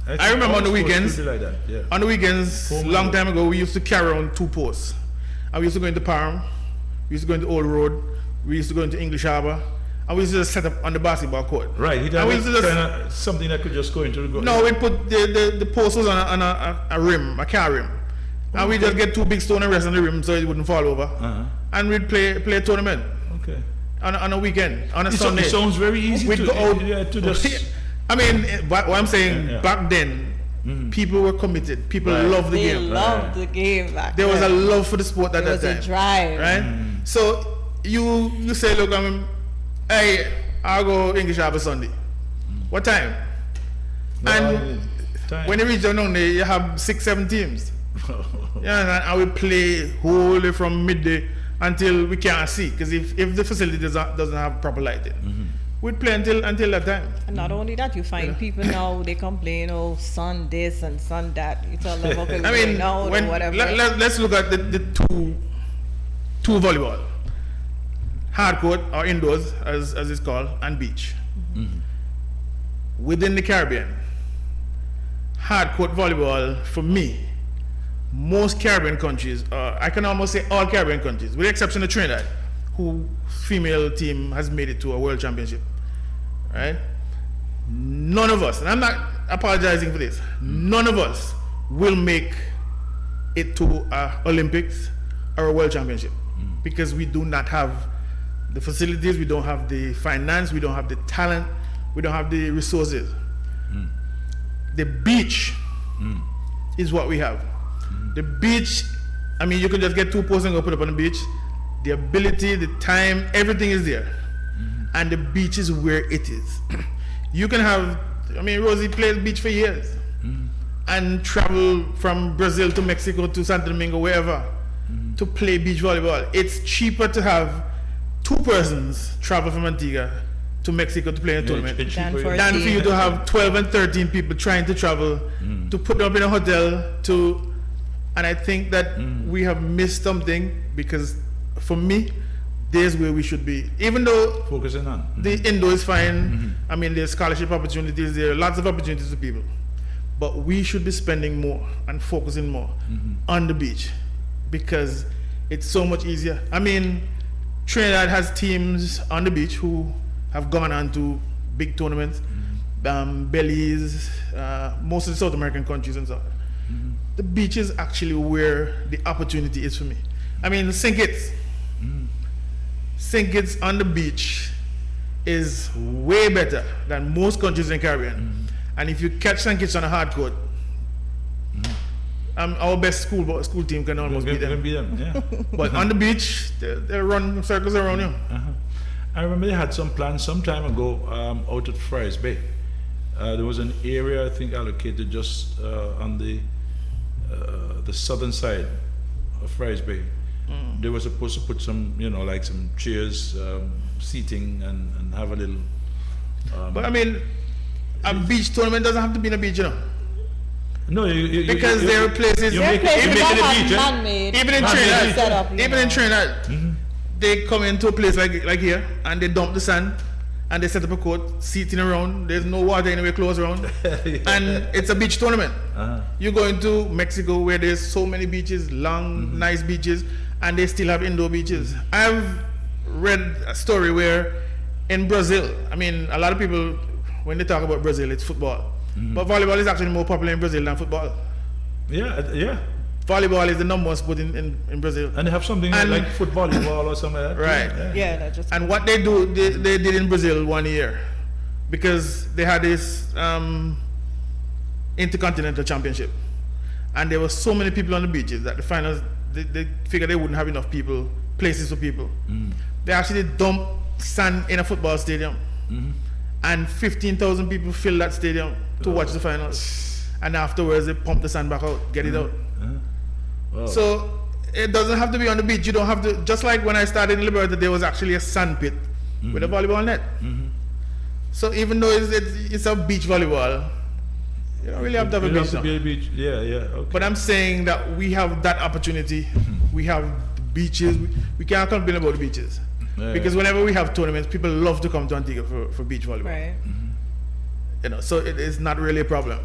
I remember on the all sports weekends. should be like that. Yeah. On the weekends, Home long and time ago, we used to carry around 2 posts. And we used to go into Parham, we used to go into Old Road, we used to go into English Harbour, and we used to just set up on the basketball court. Right. It And we had used to just, kind of something that could just go into the goal. no, we put the post was on a rim, a car rim. And we just get 2 big stone and rest on the rim so it wouldn't fall over. Uh-huh. And we'd play a tournament Okay. on a weekend, on a It Sunday. sounds very easy We'd to, go out. to just. I mean, what I'm saying, Yeah. back then, people were committed. People Right. loved the They game. loved the game back There was a then. love for the sport at There that was time. a drive. Right? So you say, look, hey, I'll go English Harbour Sunday. What time? And time. when you reach down there, you have 6-7 teams. Yeah, and I will play whole day from midday until we can't see. Because if the facility doesn't have proper lighting, we'd play until that time. And not only that, you find people now, they complain, oh, sun this and sun that. You tell them, okay, I we're mean, going out or whatever. let's look at the two volleyball. Hard court or indoors, as it's called, and beach. Within the Caribbean, hard court volleyball, for me, most Caribbean countries, I can almost say all Caribbean countries, with the exception of Trinidad, who female team has made it to a world championship, right? None of us, and I'm not apologizing for this, none of us will make it to Olympics or a world championship, because we do not have the facilities, we don't have the finance, we don't have the talent, we don't have the resources. The beach is what we have. The beach, I mean, you can just get 2 posts and go put up on the beach. The ability, the time, everything is there. And the beach is where it is. You can have, I mean, Rosie played beach for years and travel from Brazil to Mexico to Santo Domingo, wherever, to play beach volleyball. It's cheaper to have 2 persons travel from Antigua to Mexico to play in a tournament Than for a than for team. you to have 12 and 13 people trying to travel to put them up in a hotel and I think that we have missed something, because for me, there's where we should be. Even though Focusing on. the indoor is fine, I mean, there's scholarship opportunities, there are lots of opportunities for people, but we should be spending more and focusing more on the beach, because it's so much easier. I mean, Trinidad has teams on the beach who have gone on to big tournaments, Belize, most of the South American countries and so on. The beach is actually where the opportunity is for me. I mean, St. Kitts on the beach is way better than most countries in the Caribbean. And if you catch St. Kitts on a hard court, our best school team can almost beat them. Yeah. But on the beach, they run circles around you. I remember they had some plans some time ago out at Fry's Bay. There was an area, I think, allocated just on the southern side of Fry's Bay. They were supposed to put some, like some chairs, seating, and have a little. But I mean, a beach tournament doesn't have to be in a beach, No, because there are places. There are places make that it a have beach, man-made Even in set Trinidad, up, even in Trinidad, they come into a place like here and they dump the sand and they set up a court, seating around. There's no water anywhere close around, and it's a beach tournament. You go into Mexico where there's so many beaches, long, nice beaches, and they still have indoor beaches. I've read a story where in Brazil, I mean, a lot of people, when they talk about Brazil, it's football, but volleyball is actually more popular in Brazil than football. Yeah. Volleyball is the number 1 sport in Brazil. And they have something like football or something like that. Right. Yeah, that just. And what they do, they did in Brazil one year, because they had this intercontinental championship, and there were so many people on the beaches that the finals, they figured they wouldn't have enough places for people. They actually dumped sand in a football stadium, and 15,000 people filled that stadium to watch the finals. And afterwards, they pumped the sand back out, get it out. Oh. So it doesn't have to be on the beach. You don't have to. Just like when I started in Liberta, there was actually a sand pit with a volleyball net. So even though it's a beach volleyball, you don't really have to have a You beach. have to now. be a beach. Yeah, yeah. Okay. But I'm saying that we have that opportunity. We have beaches. We can't complain about the beaches. Yeah, Because yeah. whenever we have tournaments, people love to come to Antigua for beach volleyball. Right. You know, so it is not really a problem.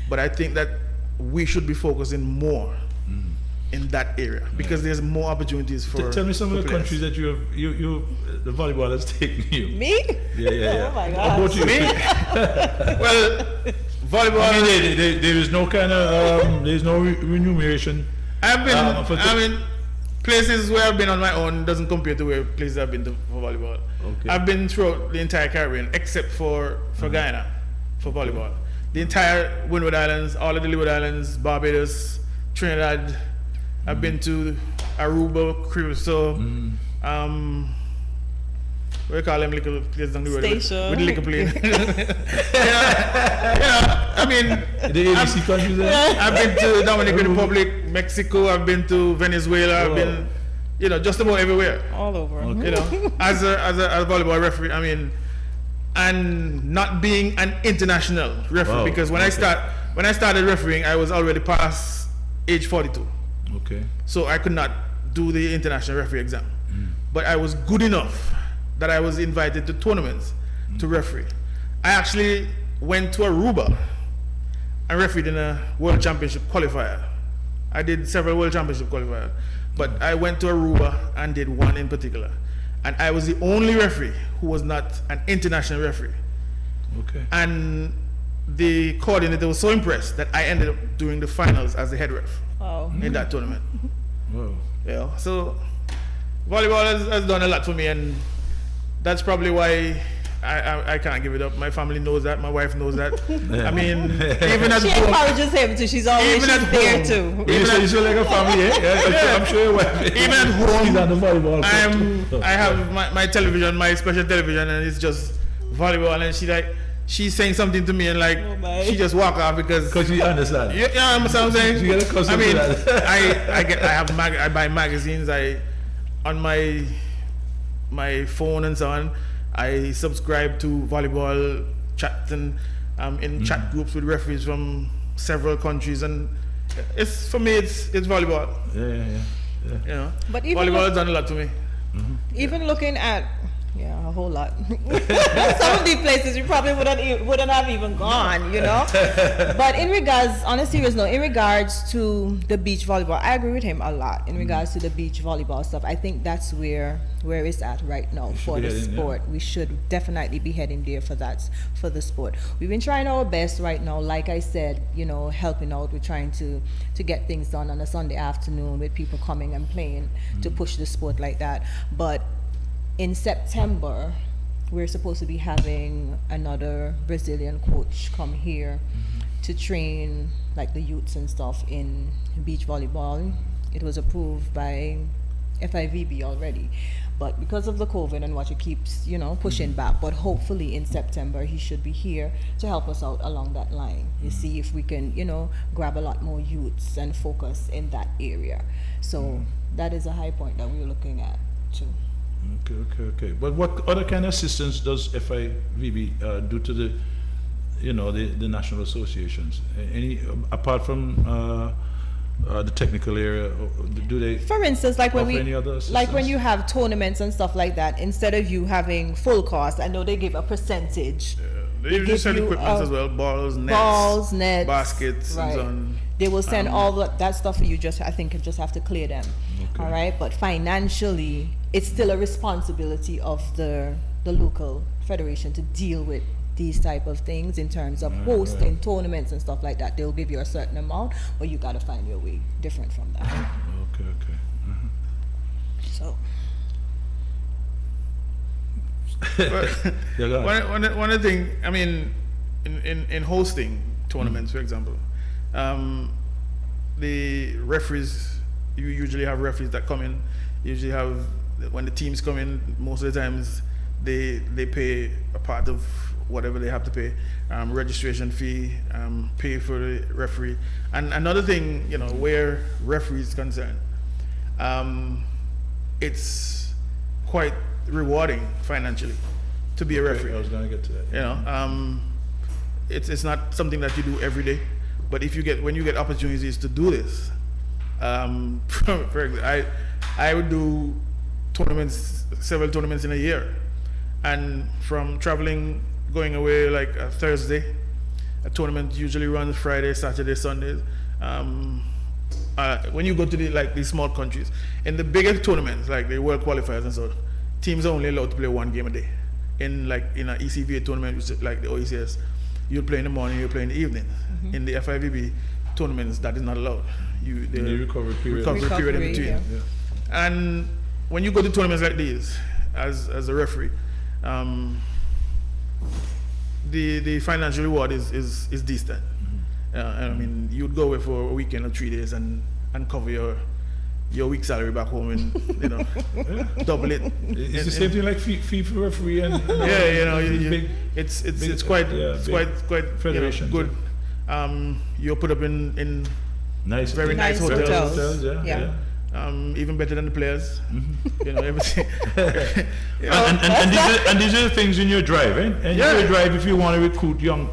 But I think that we should be focusing more in that area because there's more opportunities for. Tell me some of for the players. countries that the volleyball has taken you. Me? Yeah, yeah, yeah. Oh my How about gosh. you? Me? Well, volleyball. I mean, there is no kind of there's no remuneration. I've been. for I mean, places where I've been on my own doesn't compare to where places I've been to for volleyball. Okay. I've been throughout the entire Caribbean except for Guyana for volleyball. The entire Windward Islands, all of the Leeward Islands, Barbados, Trinidad. I've been to Aruba, Curacao, what do you call them little places on the road Station. with the liquor plane. yeah, I mean, The ABC countries there? I've been to Dominican Republic, Mexico. I've been to Venezuela. I've been, just about everywhere. All over. As a volleyball referee, I mean, and not being an international referee Wow, because when I started refereeing, I was already past age 42, Okay. so I could not do the international referee exam. But I was good enough that I was invited to tournaments to referee. I actually went to Aruba and refereed in a World Championship qualifier. I did several World Championship qualifiers, but I went to Aruba and did one in particular. And I was the only referee who was not an international referee. Okay. And the coordinator was so impressed that I ended up doing the finals as the head ref Wow. in that tournament. Wow. So volleyball has done a lot for me, and that's probably why I can't give it up. My family knows that. My wife knows that. I mean, even at She home, encourages him too. She's always Even at there home. too. You feel like a family, eh? Yeah, I'm sure your wife. even at home, She's on the volleyball. I have my television, my special television, and it's just volleyball. And she's saying something to me, and Oh my. she just walk off because. Because you understand. Yeah, understand what I'm saying? You get accustomed I mean, to that. I buy magazines. On my phone and so on. I subscribe to volleyball chats, and I'm in chat groups with referees from several countries, and it's volleyball. Yeah. But even Volleyball has done a lot to me. even looking at a whole lot. Some of these places you probably wouldn't have even gone, But in regards, on a serious note, in regards to the beach volleyball, I agree with him a lot. In regards to the beach volleyball stuff, I think that's where it's at right now for be the heading, sport. We should definitely be heading there for the sport. We've been trying our best right now, like I said, helping out. We're trying to get things done on a Sunday afternoon with people coming and playing to push the sport like that. But in September, we're supposed to be having another Brazilian coach come here to train like the youths and stuff in beach volleyball. It was approved by FIVB already, but because of the COVID and what it keeps, pushing back. But hopefully in September he should be here to help us out along that line. You see if we can, grab a lot more youths and focus in that area. So that is a high point that we're looking at too. Okay. But what other kind of assistance does FIVB do to the national associations? Any apart from the technical area, do they? For instance, like when offer any other when you assistance? have tournaments and stuff like that, instead of you having full cost, I know they give a percentage. They usually give send you, equipment as well: balls, nets, baskets, and so on. They will send all that stuff for you. I think you just have to clear them. Okay. All right, but financially, it's still a responsibility of the local federation to deal with these type of things in terms of hosting tournaments and stuff like that. They'll give you a certain amount, but you got to find your way different from that. Okay. So Yeah, go ahead. One of the things, I mean, in hosting tournaments, for example, the referees, you usually have referees that come in. You usually have, when the teams come in, most of the times they pay a part of whatever they have to pay, registration fee, pay for the referee. And another thing, you know, where referee is concerned, it's quite rewarding financially to be a referee. I was going to get to that. You know, it's not something that you do every day, but when you get opportunities to do this, for example, I would do several tournaments in a year, and from traveling, going away like a Thursday, a tournament usually runs Friday, Saturday, Sundays. When you go to these small countries, in the bigger tournaments like the World Qualifiers and so, teams are only allowed to play one game a day. In an ECVA tournament, which is like the OECS, you play in the morning, you play in the evening. Mm-hmm. In the FIVB tournaments, that is not allowed. The recovery period in between. Yeah. Yeah. And when you go to tournaments like these, as a referee, the financial reward is decent. Mm-hmm. And I mean, you'd go away for a weekend or 3 days and cover your week's salary back home and double it. It's the same thing like FIFA referee and it's quite federation, good. You're put up in very nice hotels. Yeah. Even better than the players. Mm-hmm. You know, everything. And these are the things in your drive, eh? And Yeah. your drive, if you want to recruit young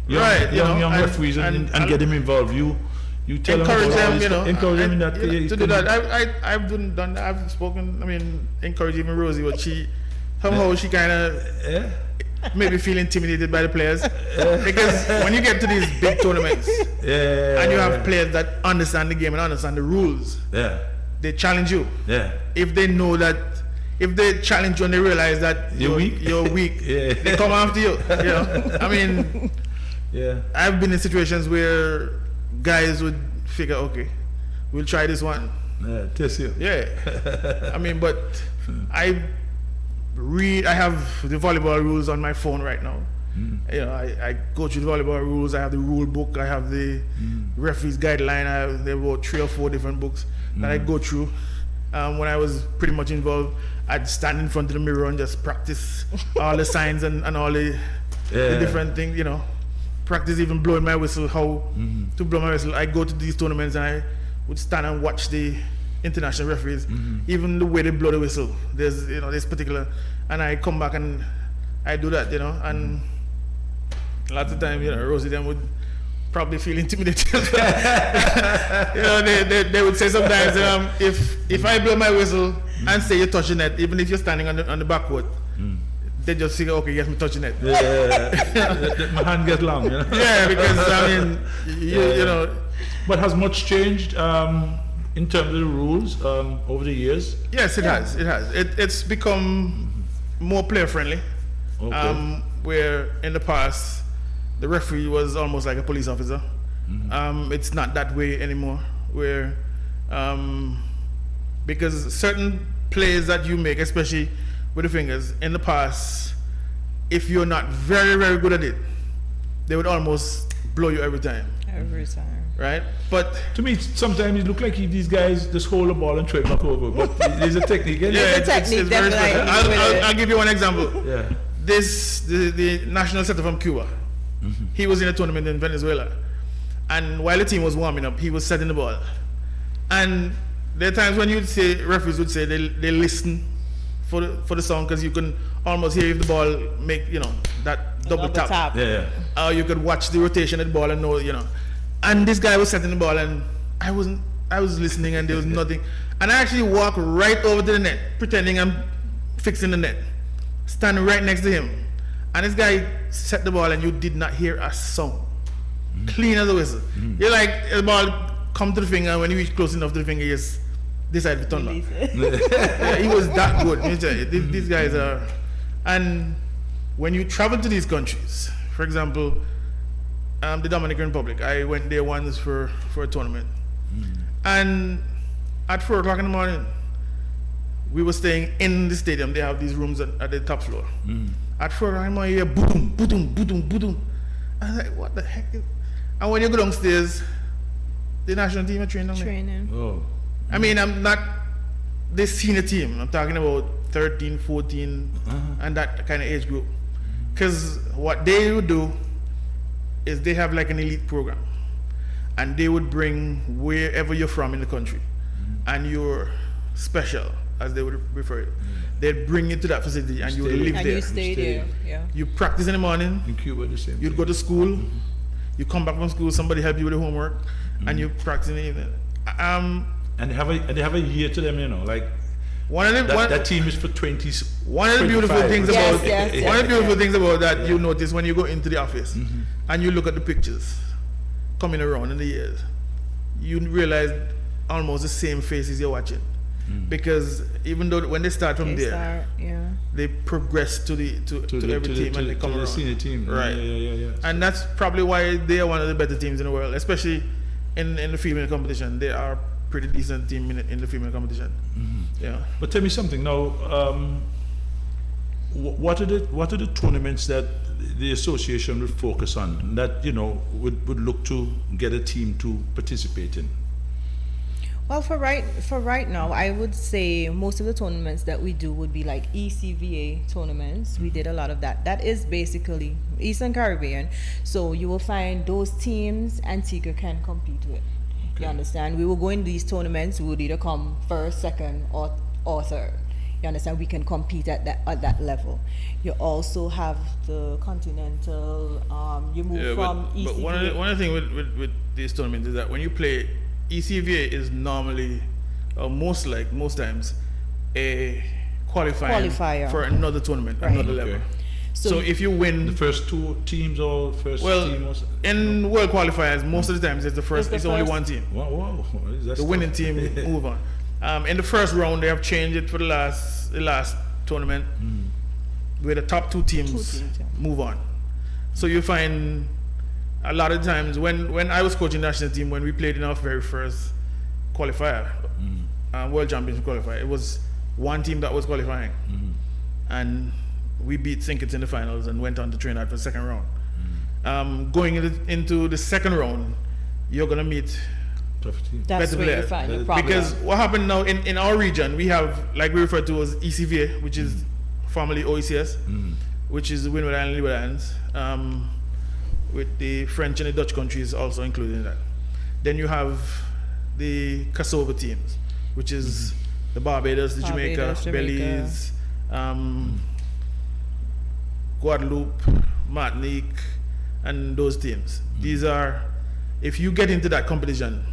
referees and get them involved, you tell encourage them, them, encourage them in that. to do that. I've done that. I've spoken. I mean, encourage even Rosie, but she kind of maybe feel intimidated by the players because when you get to these big tournaments and you have players that understand the game and understand the rules, they challenge you. If they know that, if they challenge you and they realize that you're weak, they come after you. You know, I mean, I've been in situations where guys would figure, okay, we'll try this one. Test you. I mean, but I have the volleyball rules on my phone right now. You know, I go through the volleyball rules. I have the rule book. I have the referee's guideline. There were 3 or 4 different books that I go through. When I was pretty much involved, I'd stand in front of the mirror and just practice all the signs and all the different things, you know. Practice even blowing my whistle, how to blow my whistle. I go to these tournaments and I would stand and watch the international referees, even the way they blow the whistle. There's particular, and I come back and I do that, you know. And lots of times, Rosie them would probably feel intimidated. They would say sometimes, if I blow my whistle and say you touch the net, even if you're standing on the backcourt, they just say, okay, yes, me touching it. My hand gets long, Yeah, because I mean, you know. But has much changed in terms of the rules over the years? Yes, it has. It has. It's become more player friendly. Okay. Where in the past the referee was almost like a police officer. It's not that way anymore. Where because certain plays that you make, especially with the fingers, in the past, if you're not very, very good at it, they would almost blow you every time. Right? But to me, sometimes it look like these guys just hold the ball and throw it back over. But there's a technique. It's very special. I'll give you one example. Yeah. The national setter from Cuba, he was in a tournament in Venezuela, and while the team was warming up, he was setting the ball. And there are times when referees would say they listen for the song, because you can almost hear if the ball make that double tap. Or you could watch the rotation of the ball and know. And this guy was setting the ball, and I was listening, and there was nothing. And I actually walked right over to the net, pretending I'm fixing the net, standing right next to him. And this guy set the ball, and you did not hear a sound. Clean as a whistle. You're like, the ball come to the finger, and when you reach close enough to the finger, you just decide to turn back. He was that good. Let me tell you, these guys are. And when you travel to these countries, for example, the Dominican Republic, I went there once for a tournament. And at 4 o'clock in the morning, we were staying in the stadium. They have these rooms at the top floor. At 4 o'clock in the morning, you hear boom, boom, boom, boom. I was like, what the heck? And when you go downstairs, the national team are training. Oh. I mean, I'm not the senior team. I'm talking about 13, 14, and that kind of age group. Because what they would do is they have like an elite program, and they would bring wherever you're from in the country, and you're special, as they would refer it. They'd bring you to that facility, and you would live And there. you stay there. Yeah. You practice in the morning. In Cuba, the same. You'd go to school. You come back from school. Somebody help you with the homework, and you practice in the evening. And they have a year to them, you know, like One of the that team is for 20. one of the beautiful 25. things Yes, about yes, one of the yes, beautiful things about that you notice when you go into the office and you look at the pictures coming around in the years, you realize almost the same faces you're watching. Because even though when they start from They there, start, yeah. they progress to every team and they come to the around. senior team. Right. Yeah. And that's probably why they are one of the better teams in the world, especially in the female competition. They are a pretty decent team in the female competition. Yeah. But tell me something now. What are the tournaments that the association would focus on that would look to get a team to participate in? Well, for right now, I would say most of the tournaments that we do would be like ECVA tournaments. We did a lot of that. That is basically Eastern Caribbean. So you will find those teams Antigua can compete with. Okay. You understand? We will go in these tournaments. We would either come first, second, or third. You understand? We can compete at that level. You also have the continental. You move from ECVA. But one of the things with these tournaments is that when you play, ECVA is normally, most times, a qualifier for another tournament, Right. another Okay. level. So if you win The first two teams or first team? Was, in world qualifiers, most of the times it's It's only first. one team. wow. That's The winning team move on. In the first round, they have changed it for the last tournament, where the top two teams yeah. move on. So you find a lot of times when I was coaching the national team, when we played in our very first qualifier, World Championship qualifier, it was one team that was qualifying, and we beat Sinkits in the finals and went on to Trinidad for the second round. Going into the second round, you're gonna meet tough team. That's better where players. you find your problem. Because what happened now in our region, we have, like we refer to as ECVA, which is formerly OECS, which is the Windward Island, Leeward Islands, with the French and the Dutch countries also included in that. Then you have the Kosovo teams, which is the Barbados, the Barbados, Jamaica, Jamaica. Belize, Guadeloupe, Martinique, and those teams. These are, if you get into that competition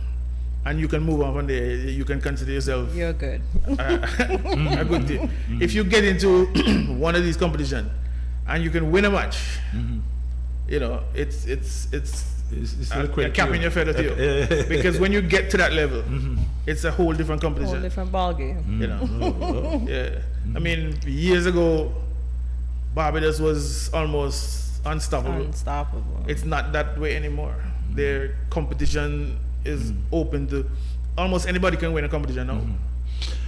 and you can move on from there, you can consider yourself You're good. a good team. If you get into one of these competitions and you can win a match, it's a cap in your feather to you. Because when you get to that level, it's a whole different competition. Whole different ballgame. You know, yeah. I mean, years ago, Barbados was almost unstoppable. Unstoppable. It's not that way anymore. Their competition is open to almost anybody can win a competition now.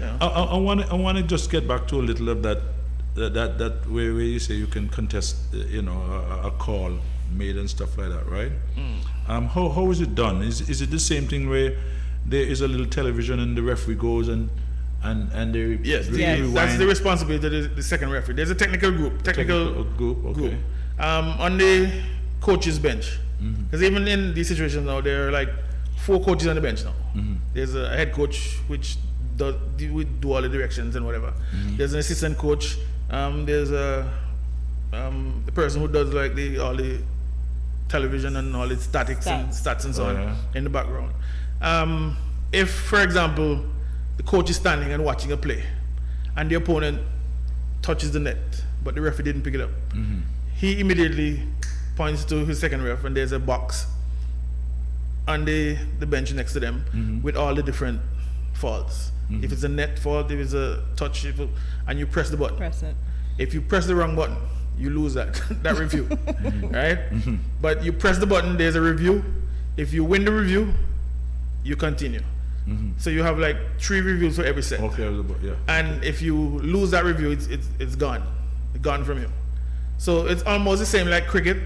Yeah. I want to just get back to a little of that where you say you can contest, a call made and stuff like that, right? How is it done? Is it the same thing where there is a little television and the referee goes and they Yes, rewind? that's the responsibility of the second referee. There's a technical group. Okay. On the coach's bench. Because even in these situations now, there are like 4 coaches on the bench now. There's a head coach, which we do all the directions and whatever. There's an assistant coach. There's the person who does like all the television and all the statics and stats and so on in the background. If, for example, the coach is standing and watching a play, and the opponent touches the net, but the referee didn't pick it up, he immediately points to his second ref, and there's a box on the bench next to them with all the different faults. If it's a net fault, if it's a touch, and you press the button. Press it. If you press the wrong button, you lose that review, right? But you press the button, there's a review. If you win the review, you continue. So you have like 3 reviews for every set. Okay, yeah. And if you lose that review, it's gone from you. So it's almost the same like cricket,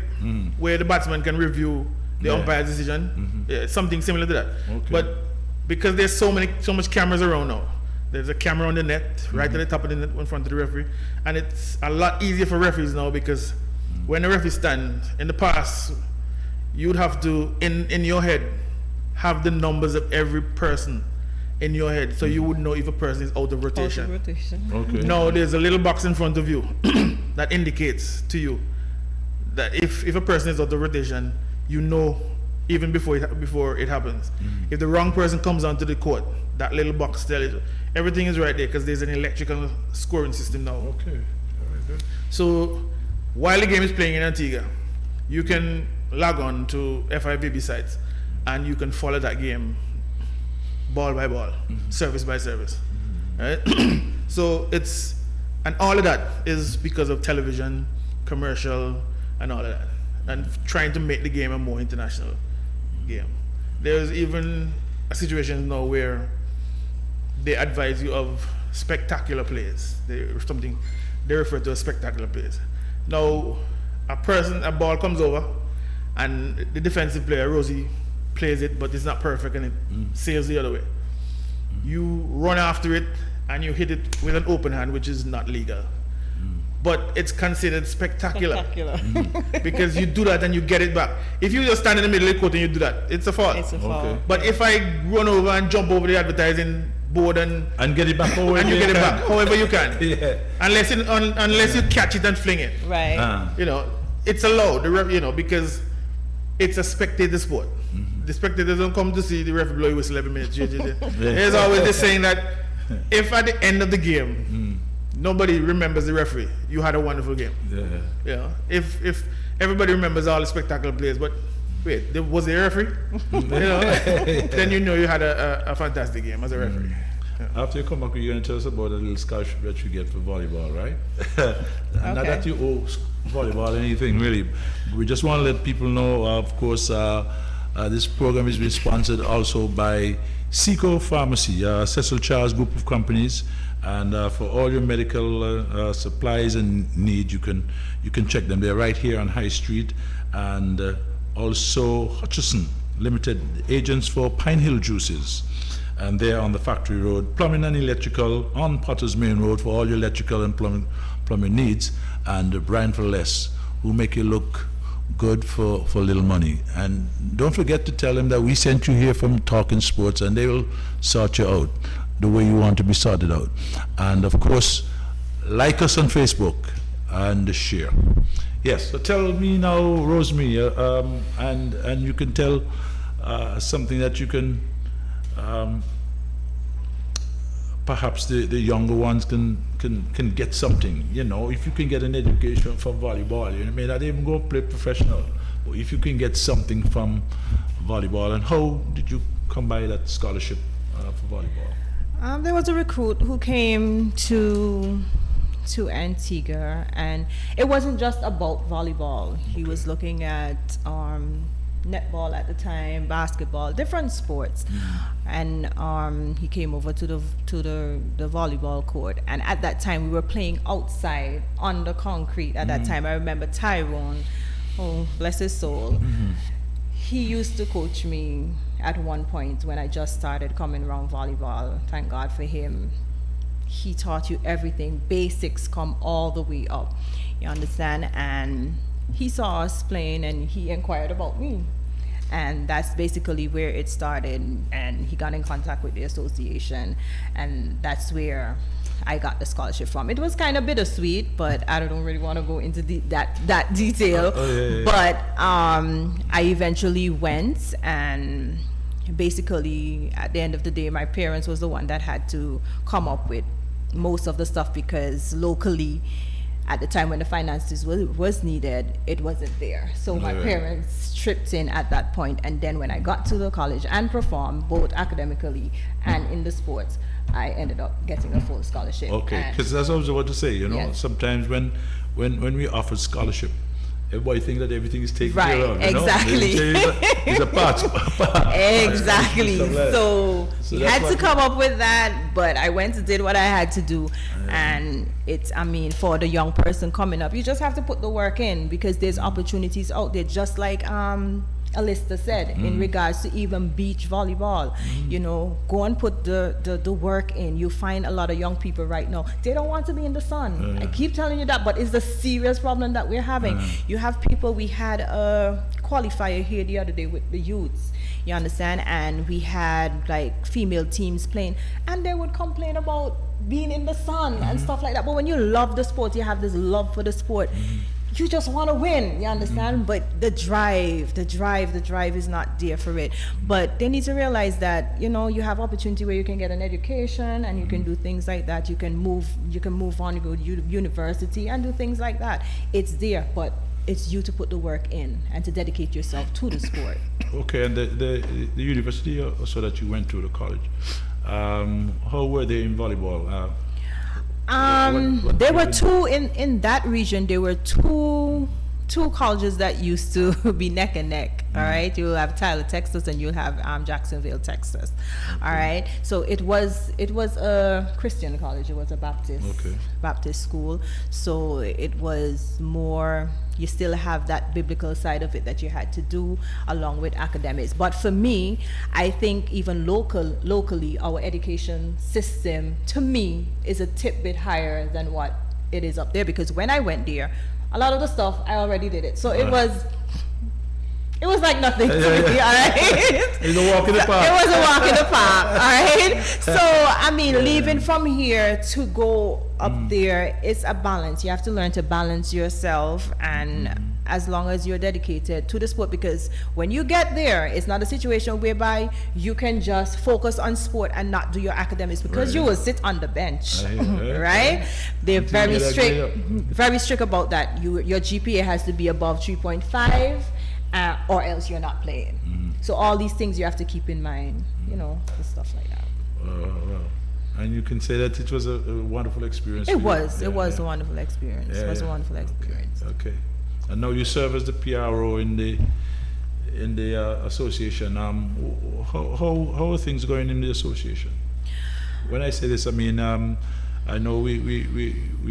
where the batsman can review the umpire's decision. Yeah, it's something similar to that. Okay. But because there's so much cameras around now, there's a camera on the net, right at the top of the net in front of the referee, and it's a lot easier for referees now because when the referee stands, in the past, you'd have to, in your head, have the numbers of every person in your head, so you would know if a person is out of rotation. Out of rotation. Okay. Now there's a little box in front of you that indicates to you that if a person is out of rotation, you know even before it happens. If the wrong person comes onto the court, that little box tells you everything is right there because there's an electrical scoring system now. Okay. Very good. So while the game is playing in Antigua, you can log on to FIVB sites and you can follow that game ball by ball, service by service. Right? So and all of that is because of television, commercial, and all of that, and trying to make the game a more international game. There's even a situation now where they advise you of spectacular plays. They refer to as spectacular plays. Now, a ball comes over, and the defensive player, Rosie, plays it, but it's not perfect, and it sails the other way. You run after it, and you hit it with an open hand, which is not legal. But it's considered spectacular. Because you do that and you get it back. If you just stand in the middle of the court and you do that, it's a foul. It's a foul. Okay. But if I run over and jump over the advertising board and get it back however you get it back however you can, Yeah. unless you catch it and fling it, Right. you know, it's allowed. Because it's a spectator sport. The spectators don't come to see the referee blow whistle every minute. There's always this saying that if at the end of the game nobody remembers the referee, you had a wonderful game. Yeah. You know, if everybody remembers all the spectacular plays, but wait, was there a referee? Then you know you had a fantastic game as a referee. After you come back, you're going to tell us about a little scholarship that you get for volleyball, right? Not that you owe volleyball anything, really. We just want to let people know, of course, this program is being sponsored also by Seco Pharmacy, Cecil Charles group of companies. And for all your medical supplies and needs, you can check them. They're right here on High Street. And also Hutchison Limited, agents for Pine Hill Juices. And they're on the Factory Road, plumbing and electrical on Potter's Main Road for all your electrical and plumbing needs. And Brian for Less, who make you look good for little money. And don't forget to tell them that we sent you here from Talking Sports, and they will sort you out the way you want to be sorted out. And of course, like us on Facebook and share. Yes, so tell me now, Rosemary, and you can tell something that you can, perhaps the younger ones can get something. You know, if you can get an education from volleyball, you may not even go play professional, but if you can get something from volleyball. And how did you come by that scholarship for volleyball? There was a recruit who came to Antigua, and it wasn't just about volleyball. He was looking at netball at the time, basketball, different sports, and he came over to the volleyball court. And at that time, we were playing outside on the concrete. At that time, I remember Tyrone, oh bless his soul. He used to coach me at one point when I just started coming around volleyball. Thank God for him. He taught you everything. Basics come all the way up. You understand? And he saw us playing and he inquired about me. And that's basically where it started. And he got in contact with the association. And that's where I got the scholarship from. It was kind of bittersweet, but I don't really want to go into that detail. But I eventually went, and basically at the end of the day, my parents was the one that had to come up with most of the stuff, because locally at the time when the finances was needed, it wasn't there. So my parents tripped in at that point. And then when I got to the college and performed both academically and in the sports, I ended up getting a full scholarship. Okay, because that's what I was about to say. You know, Yes. sometimes when we offer scholarship, everybody thinks that everything is taken care of. Right, You exactly. know? It's a part. Exactly. Stuff like that. So So he that's had to what- come up with that, but I went and did what I had to do. And for the young person coming up, you just have to put the work in, because there's opportunities out there, just like Alista said in regards to even beach volleyball. You know, go and put the work in. You find a lot of young people right now, they don't want to be in the sun. I keep telling you that, but it's the serious problem that we're having. You have people, we had a qualifier here the other day with the youths, you understand, and we had like female teams playing, and they would complain about being in the sun and stuff like that. But when you love the sport, you have this love for the sport, you just want to win, you understand? But the drive is not there for it. But they need to realize that, you know, you have opportunity where you can get an education and you can do things like that. You can move on, you go to university and do things like that. It's there, but it's you to put the work in and to dedicate yourself to the sport. Okay, and the university also that you went to, the college, how were they in volleyball? What There were two in that region. There were two colleges that used to be neck and neck. All right, you'll have Tyler, Texas, and you'll have Jacksonville, Texas. All right, so it was a Christian college. It was a Baptist school. So it was more. You still have that biblical side of it that you had to do along with academics. But for me, I think even locally, our education system, to me, is a bit higher than what it is up there. Because when I went there, a lot of the stuff, I already did it. So it was like nothing to me, all right? It's a walk in the park. It was a walk in the park, all right? So, I mean, leaving from here to go up there, it's a balance. You have to learn to balance yourself, and as long as you're dedicated to the sport, because when you get there, it's not a situation whereby you can just focus on sport and not do your academics, because you will sit on the bench, right? They're very strict about that. Your GPA has to be above 3.5. Or else you're not playing. So all these things you have to keep in mind, you know, and stuff like that. Well. And you can say that it was a wonderful experience. It was a wonderful experience. It was a wonderful experience. Okay. And now you serve as the PRO in the association. How are things going in the association? When I say this, I mean I know we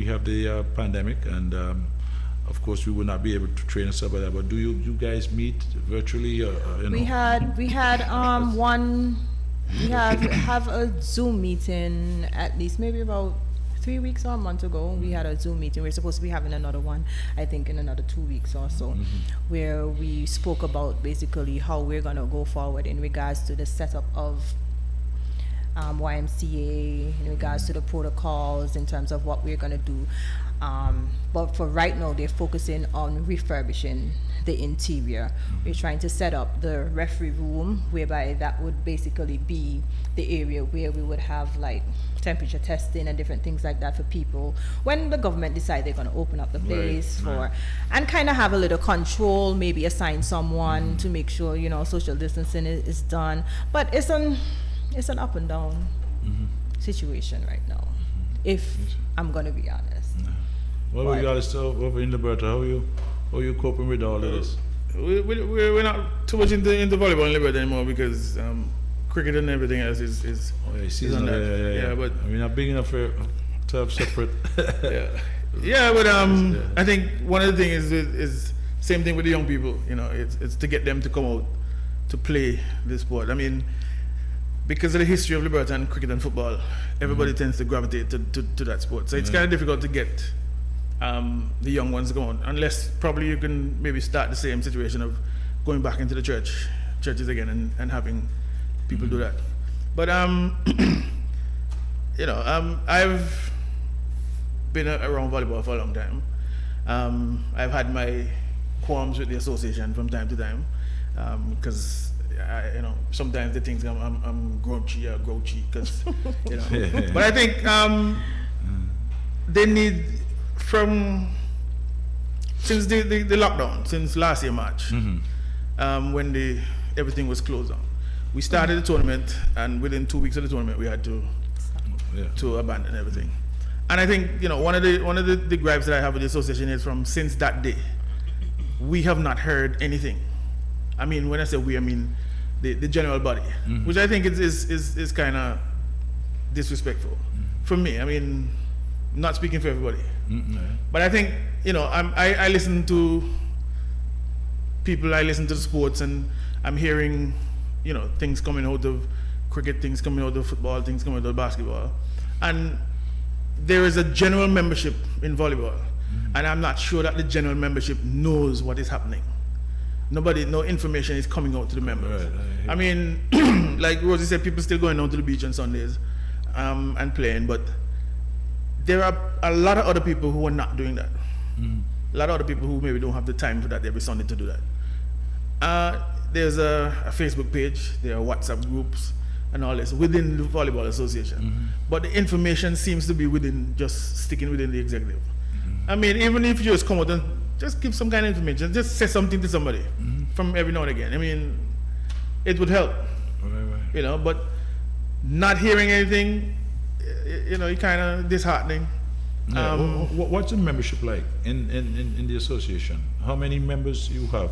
have the pandemic, and of course, we would not be able to train and stuff like that. But do you guys meet virtually? You know? We had have a Zoom meeting at least maybe about 3 weeks or a month ago. We had a Zoom meeting. We're supposed to be having another one, I think, in another 2 weeks or so, where we spoke about basically how we're gonna go forward in regards to the setup of YMCA, in regards to the protocols, in terms of what we're gonna do. But for right now, they're focusing on refurbishing the interior. We're trying to set up the referee room, whereby that would basically be the area where we would have like temperature testing and different things like that for people when the government decide they're going to open up the place and kind of have a little control, maybe assign someone to make sure, you know, social distancing is done. But it's an up and down situation right now, if I'm going to be honest. What about you guys over in Liberta? How are you coping with all of this? We're not too much into volleyball in Liberta anymore, because cricket and everything else is on that. Yeah, but we're not big enough to have separate. But I think one of the things is same thing with the young people. You know, it's to get them to come out to play this sport. I mean, because of the history of Liberta and cricket and football, everybody tends to gravitate to that sport. So it's kind of difficult to get the young ones going, unless probably you can maybe start the same situation of going back into the churches again and having people do that. But you know, I've been around volleyball for a long time. I've had my qualms with the association from time to time, because you know, sometimes they think I'm grouchy, because you know. But I think they need, since the lockdown, since last year March, when everything was closed down, we started the tournament, and within 2 weeks of the tournament, we had to abandon everything. And I think, you know, one of the gripes that I have with the association is since that day, we have not heard anything. I mean, when I say we, I mean the general body, which I think is kind of disrespectful for me. I mean, not speaking for everybody, but I think, you know, I listen to people, I listen to the sports and I'm hearing, you know, things coming out of cricket, things coming out of football, things coming out of basketball. And there is a general membership in volleyball. And I'm not sure that the general membership knows what is happening. No information is coming out to the members. Right, I mean, like Rosie said, people still going down to the beach on Sundays and playing, but there are a lot of other people who are not doing that. A lot of other people who maybe don't have the time for that every Sunday to do that. There's a Facebook page, there are WhatsApp groups and all this within the Volleyball Association. But the information seems to be sticking within the executive. I mean, even if you just come out and just give some kind of information, just say something to somebody from every now and again. I mean, it would help, Right. you know, but not hearing anything, you know, it's kind of disheartening. Yeah. What's the membership like in the association? How many members you have?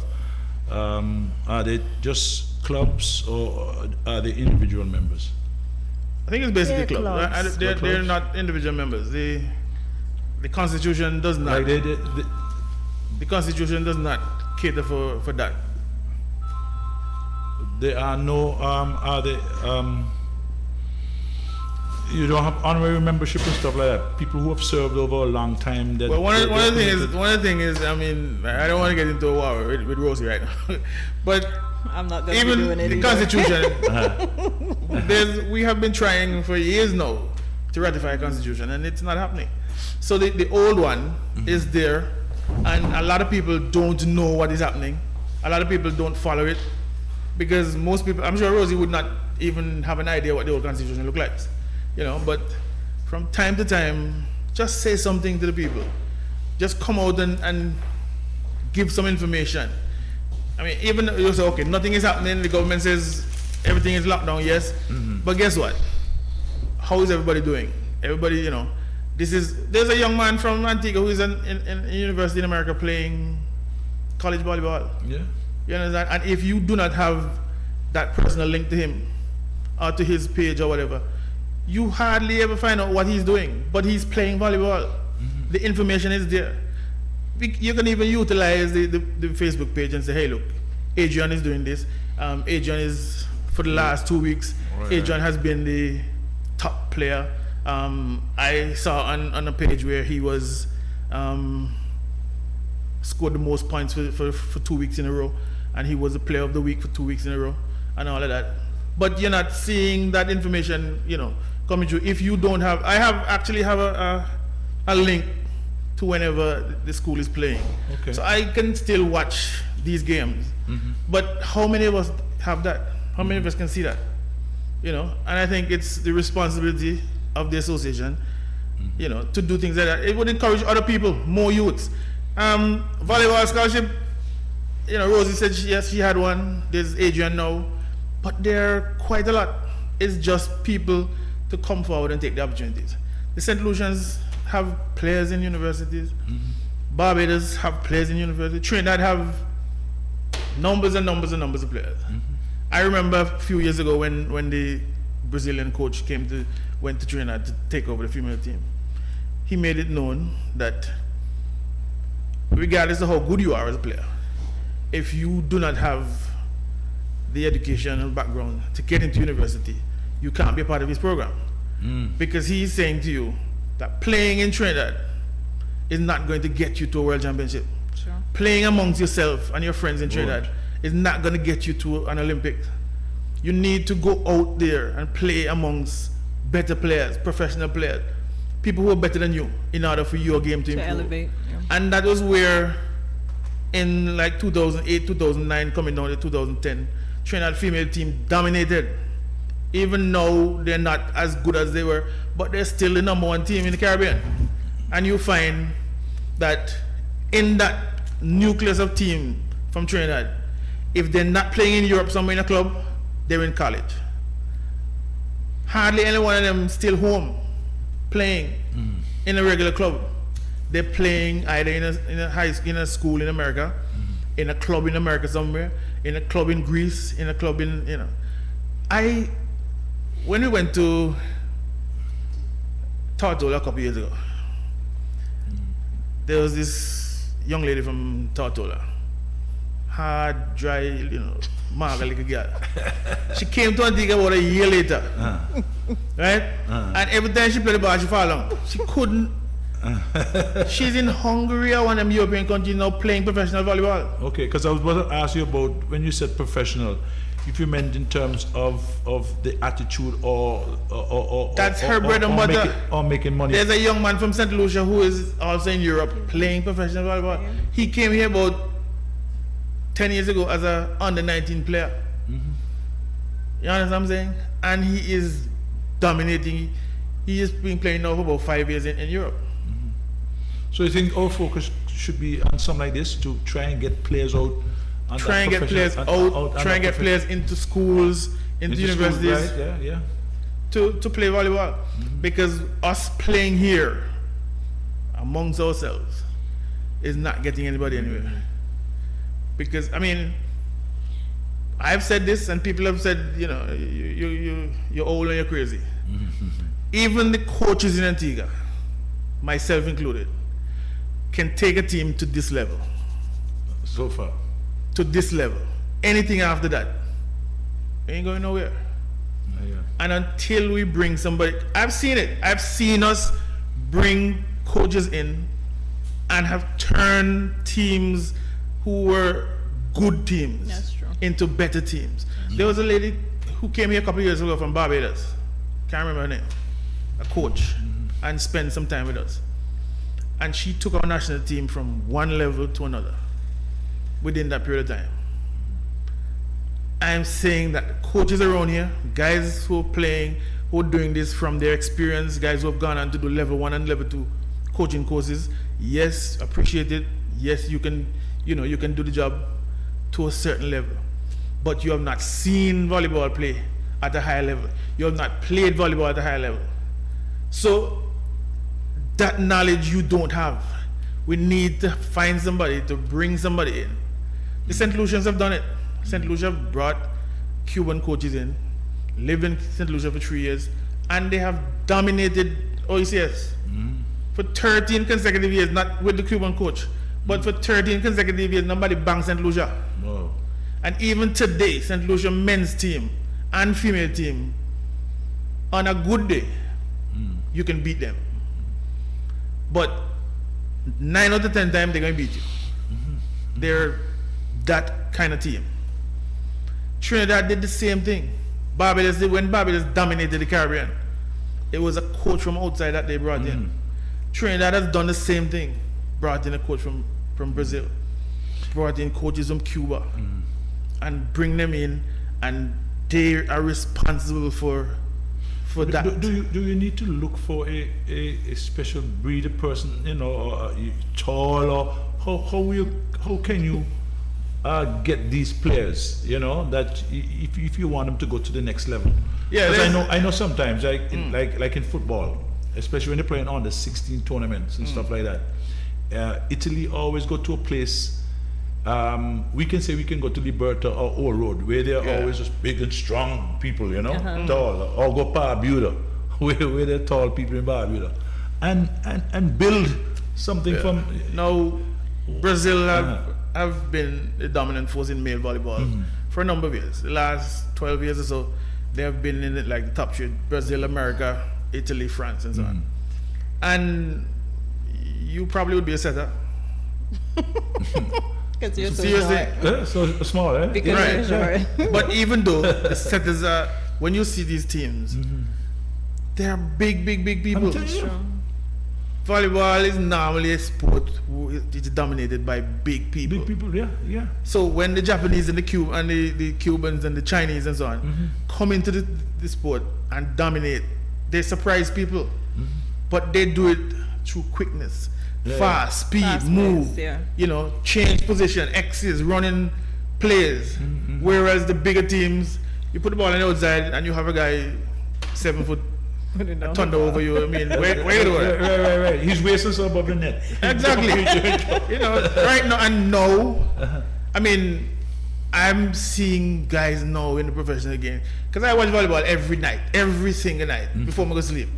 Are they just clubs or are they individual members? I think it's basically They're clubs. clubs. They're Clubs. not individual members. The Constitution does not. Like The Constitution does not cater for that. there are no are they you don't have honorary membership and stuff like that. People who have served over a long time. That Well, one of the thing is, I mean, I don't want to get into a war with Rosie right now, but I'm not going to be even doing it the either. Constitution, we have been trying for years now to ratify a Constitution, and it's not happening. So the old one is there, and a lot of people don't know what is happening. A lot of people don't follow it because most people, I'm sure Rosie would not even have an idea what the old Constitution looked like, you know. But from time to time, just say something to the people. Just come out and give some information. I mean, even you say, okay, nothing is happening. The government says everything is locked down, yes. But guess what? How is everybody doing? Everybody, you know, there's a young man from Antigua who is in a university in America playing college volleyball. Yeah. You understand? And if you do not have that personal link to him or to his page or whatever, you hardly ever find out what he's doing. But he's playing volleyball. The information is there. You can even utilize the Facebook page and say, hey, look, Adrian is doing this. Adrian is, for the last 2 weeks, Right. Adrian has been the top player. I saw on a page where he was scored the most points for 2 weeks in a row, and he was the player of the week for 2 weeks in a row, and all of that. But you're not seeing that information, you know, coming through. If you don't have, I actually have a link to whenever the school is playing, Okay. so I can still watch these games. But how many of us have that? How many of us can see that? You know, and I think it's the responsibility of the association, you know, to do things like that. It would encourage other people, more youths. Volleyball scholarship, you know, Rosie said yes, she had one. There's Adrian now, but there are quite a lot. It's just people to come forward and take the opportunities. The St. Lucians have players in universities. Barbados have players in universities. Trinidad have numbers and numbers and numbers of players. I remember a few years ago when the Brazilian coach went to Trinidad to take over the female team. He made it known that regardless of how good you are as a player, if you do not have the education and background to get into university, you can't be a part of his program. Because he's saying to you that playing in Trinidad is not going to get you to a world championship. Sure. Playing amongst yourself and your friends in Trinidad is not going to get you to an Olympics. You need to go out there and play amongst better players, professional players, people who are better than you, in order for your game to improve. elevate. Yeah. And that was where, in like 2008, 2009, coming down to 2010, Trinidad female team dominated. Even now, they're not as good as they were, but they're still the number one team in the Caribbean. And you find that in that nucleus of team from Trinidad, if they're not playing in Europe somewhere in a club, they're in college. Hardly any one of them still home playing in a regular club. They're playing either in a school in America, in a club in America somewhere, in a club in Greece, in a club in, you know. When we went to Tortola a couple years ago, there was this young lady from Tortola, hard, dry, marga like a girl. She came to Antigua about a year later, right? And every time she played the ball, she fall down. She couldn't. She's in Hungary, one of them European countries now playing professional volleyball. Okay, because I was about to ask you about when you said professional, if you meant in terms of the attitude or that's her bread and butter. Or making money. There's a young man from St. Lucia who is also in Europe playing professional volleyball. Yeah. He came here about 10 years ago as a under 19 player. You understand what I'm saying? And he is dominating. He has been playing now for about 5 years in Europe. So you think our focus should be on something like this to try and get players out? Try and get players out, try and get players into schools, into universities, schools, right? Yeah. To play volleyball. Because us playing here amongst ourselves is not getting anybody anywhere. Because I've said this and people have said, you're old and you're crazy. Even the coaches in Antigua, myself included, can take a team to this level. So far. To this level. Anything after that ain't going nowhere. Yeah. And until we bring somebody, I've seen it. I've seen us bring coaches in and have turned teams who were good teams into better teams. There was a lady who came here a couple of years ago from Barbados. Can't remember her name. A coach. And spent some time with us. And she took our national team from one level to another within that period of time. I'm saying that coaches around here, guys who are playing, who are doing this from their experience, guys who have gone on to do level 1 and level 2 coaching courses, yes, appreciate it. Yes, you can do the job to a certain level. But you have not seen volleyball play at a high level. You have not played volleyball at a high level. So that knowledge you don't have. We need to find somebody to bring somebody in. The St. Lucians have done it. St. Lucia brought Cuban coaches in, lived in St. Lucia for 3 years, and they have dominated OECS for 13 consecutive years, not with the Cuban coach, but for 13 consecutive years, nobody banged St. Lucia. Wow. And even today, St. Lucia men's team and female team, on a good day, you can beat them. But 9 out of 10 times they're going to beat you. They're that kind of team. Trinidad did the same thing. When Barbados dominated the Caribbean, it was a coach from outside that they brought in. Trinidad has done the same thing. Brought in a coach from Brazil. Brought in coaches from Cuba. And bring them in, and they are responsible for that. Do you need to look for a special breed of person, or tall, or how can you get these players, that if you want them to go to the next level? Yeah, because I know sometimes like in football, especially when they're playing on the 16 tournaments and stuff like that. Italy always go to a place. We can say we can go to Liberta or Old Road, where they're always just big and strong people, tall, or go Barbuda, where they're tall people in Barbuda, and build something from. Now, Brazil have been the dominant force in male volleyball for a number of years. The last 12 years or so, they have been in it like the top three: Brazil, America, Italy, France, and so on. And you probably would be a setter. Because you're so seriously, so small, eh? Because you're short. But even though the setters are, when you see these teams, they are big people. Volleyball is normally a sport which is dominated by big people. Big people, yeah. So when the Japanese and the Cubans and the Chinese and so on come into the sport and dominate, they surprise people. But they do it through quickness. Fast, speed, move, change position, X's, running plays. Whereas the bigger teams, you put the ball on the outside and you have a guy 7 foot thunder over you. I mean, where you doing? Right. His waist is above the net. Exactly. Right now, and now, I mean, I'm seeing guys now in the professional game, because I watch volleyball every single night before I go to sleep.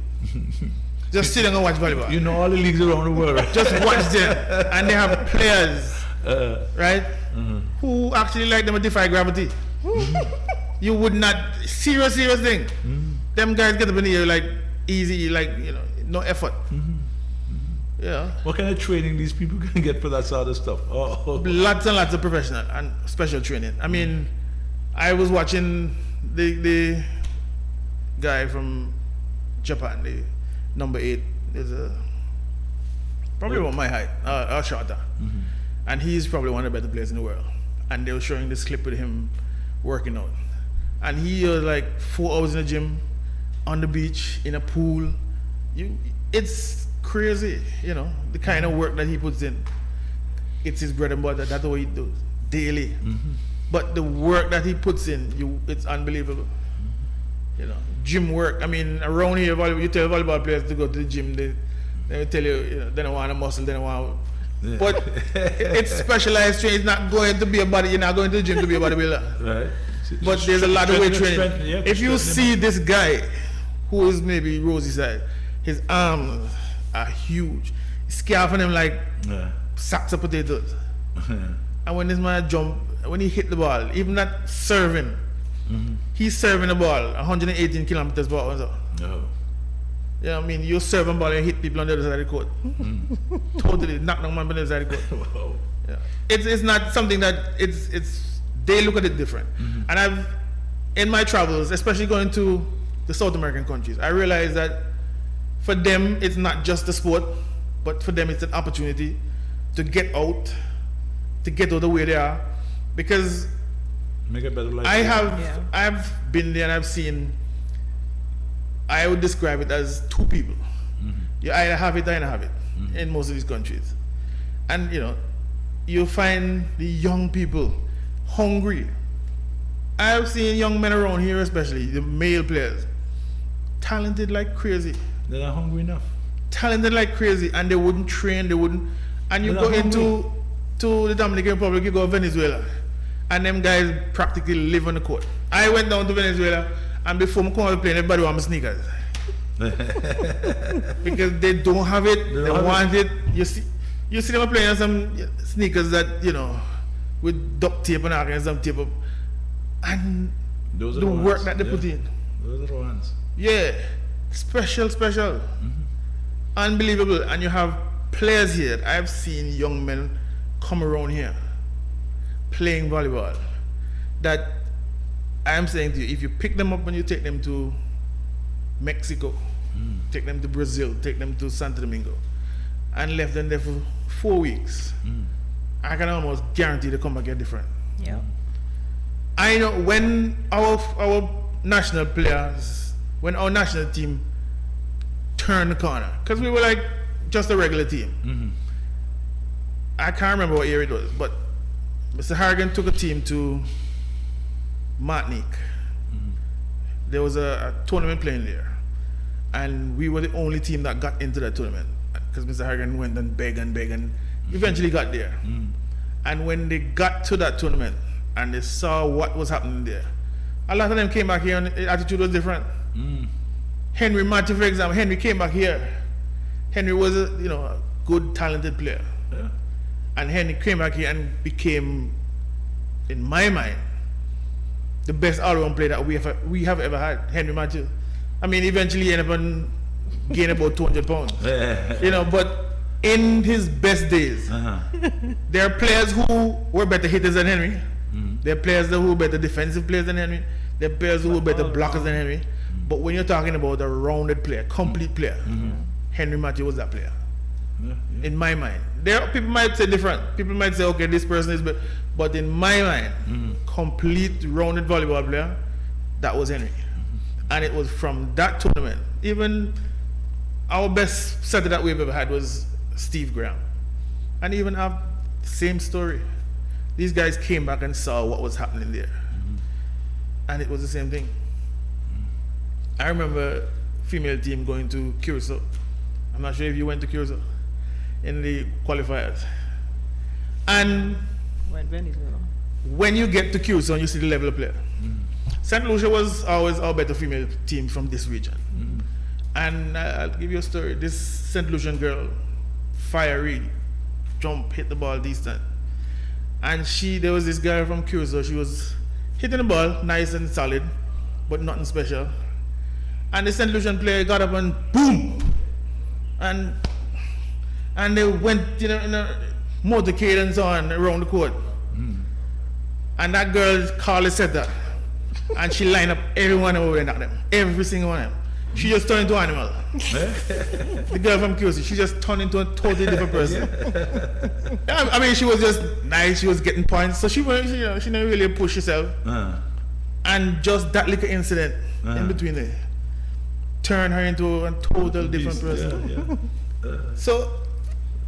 Just sit and watch volleyball. You know all the leagues around the world. Just watch them, and they have players right? Who actually like them defy gravity. You would not, serious thing. Them guys get up in here like easy, like, you know, no effort. Yeah. What kind of training these people can get for that sort of stuff? Oh. Lots and lots of professional and special training. I mean, I was watching the guy from Japan, the number 8, is probably about my height, or shorter. And he's probably one of the better players in the world. And they were showing this clip with him working out. And he was like 4 hours in the gym, on the beach, in a pool. It's crazy, you know, the kind of work that he puts in. It's his bread and butter. That's what he does daily. But the work that he puts in, it's unbelievable. You know, gym work. I mean, around here, you tell volleyball players to go to the gym. They will tell you, you know, they don't want a muscle, they don't want. But it's specialized training. It's not going to be a body. You're not going to the gym to be a bodybuilder. Right. But there's a lot of weight training. Yeah, if you see this guy, who is maybe Rosie's side, his arms are huge. Scarfing him like sacks of potatoes. And when this man jump, when he hit the ball, even not serving, he's serving the ball 118 kilometers per hour. No. You know what I mean? You serve a ball and hit people on the other side of the court. Totally knock down man on the other side of the court. Wow. Yeah. It's not something that it's they look at it different. And I've, in my travels, especially going to the South American countries, I realized that for them it's not just a sport, but for them it's an opportunity to get out of where they are, because Make a better life. I've been there and I've seen. I would describe it as two people. You either have it or you don't have it in most of these countries. And you know, you find the young people hungry. I've seen young men around here, especially the male players, talented like crazy. They're not hungry enough. Talented like crazy, and they wouldn't train, they wouldn't. And you go into the Dominican Republic, you go to Venezuela, and them guys practically live on the court. I went down to Venezuela, and before I come out playing, everybody want my sneakers. Because they don't have it, they want it. You see them playing some sneakers that, you know, with duct tape and all kinds of tape up. And those are the work ones. that they put in. Those are the ones. Yeah. Special. Unbelievable. And you have players here. I've seen young men come around here playing volleyball that I'm saying to you, if you pick them up and you take them to Mexico, take them to Brazil, take them to Santo Domingo, and left them there for 4 weeks, I can almost guarantee they come back here different. Yeah. I know when our national players, when our national team turned the corner, because we were like just a regular team. I can't remember what year it was, but Mr. Harrigan took a team to Martinique. There was a tournament playing there, and we were the only team that got into that tournament, because Mr. Harrigan went and begged and eventually got there. And when they got to that tournament and they saw what was happening there, a lot of them came back here and the attitude was different. Henry Matthew, for example, Henry came back here. Henry was a good, talented player. Yeah. And Henry came back here and became, in my mind, the best all-round player that we have ever had, Henry Matthew. I mean, eventually he ended up gaining about 200 pounds. But in his best days, there are players who were better hitters than Henry. There are players who were better defensive players than Henry. There are players who were better blockers than Henry. But when you're talking about a rounded player, complete player, Henry Matthew was that player. In my mind. People might say different. People might say, okay, this person is better. But in my mind, complete rounded volleyball player, that was Henry. And it was from that tournament. Even our best setter that we've ever had was Steve Graham. And even our same story. These guys came back and saw what was happening there. And it was the same thing. I remember female team going to Curacao. I'm not sure if you went to Curacao in the qualifiers. And when you get to Curacao, you see the level of player. St. Lucia was always our better female team from this region. And I'll give you a story. This St. Lucian girl, fiery, jump, hit the ball decent. And there was this girl from Curacao. She was hitting the ball, nice and solid, but nothing special. And the St. Lucian player got up and boom, and they went, in a motorcade and so on around the court. And that girl called a setter, and she lined up everyone over and at them, every single one of them. She just turned into an animal. The girl from QC, she just turned into a totally different person. I mean, she was just nice. She was getting points, so she didn't really push herself. And just that little incident in between there turned her into a total different person. So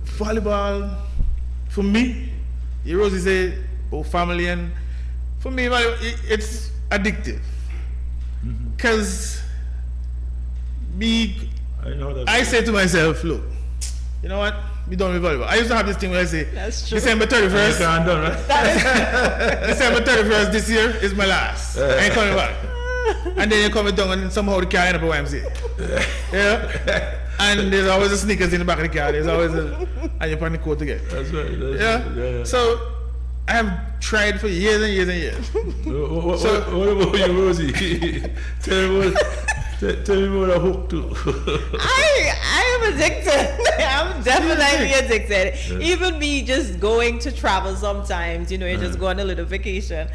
volleyball, for me, Rosie said, family, and for me, it's addictive. Because I say to myself, look, you know what? We don't with volleyball. I used to have this thing where I say, December 31st. Right? December 31st this year is my last. I ain't coming back. And then you come down and somehow the car end up at YMCA. Yeah? And there's always a sneakers in the back of the car. There's always and you're on the court again. That's right. Yeah. So I have tried for years and years and years. What about you, Rosie? Tell me about a hook too. I am addicted. I'm definitely addicted. Even me just going to travel sometimes, you just go on a little vacation.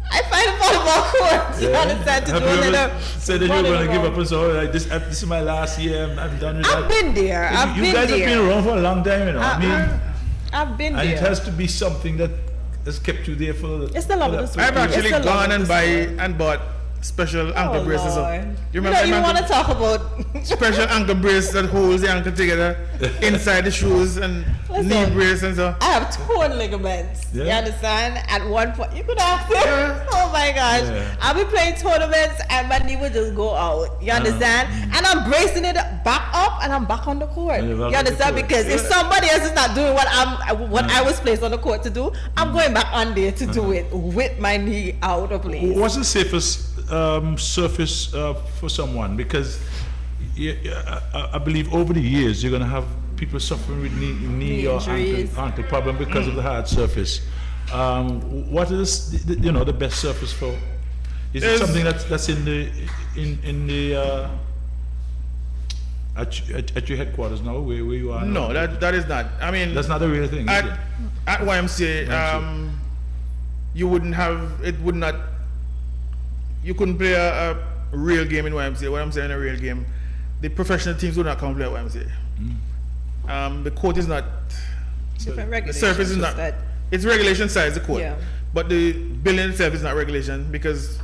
I find a volleyball court. You understand? To do a little. Said that you were going to give up and so like this is my last year. I'm done with that. I've been there. You guys have been around for a long time, I've been there. And it has to be something that has kept you there for. It's the love of the sport. I've actually gone and bought special ankle braces. You remember? You want to talk about special ankle brace that holds the ankle together inside the shoes and knee brace and so. I have torn ligaments. You understand? At one point, you could ask them. Oh my gosh! I'll be playing tournaments and my knee would just go out. You understand? And I'm bracing it back up and I'm back on the court. You understand? Because if somebody else is not doing what I was placed on the court to do, I'm going back on there to do it with my knee out of place. What's the safest surface for someone? Because I believe over the years you're going to have people suffering with knee or ankle problem because of the hard surface. What is the best surface for? Is it something that's in the at your headquarters now, where you are? No, that is not. I mean, that's not a real thing. At YMCA, you wouldn't have. It would not. You couldn't play a real game in YMCA. What I'm saying, a real game, the professional teams would not come play at YMCA. The court is not. The surface is not. It's regulation size, the court. But the building itself is not regulation, because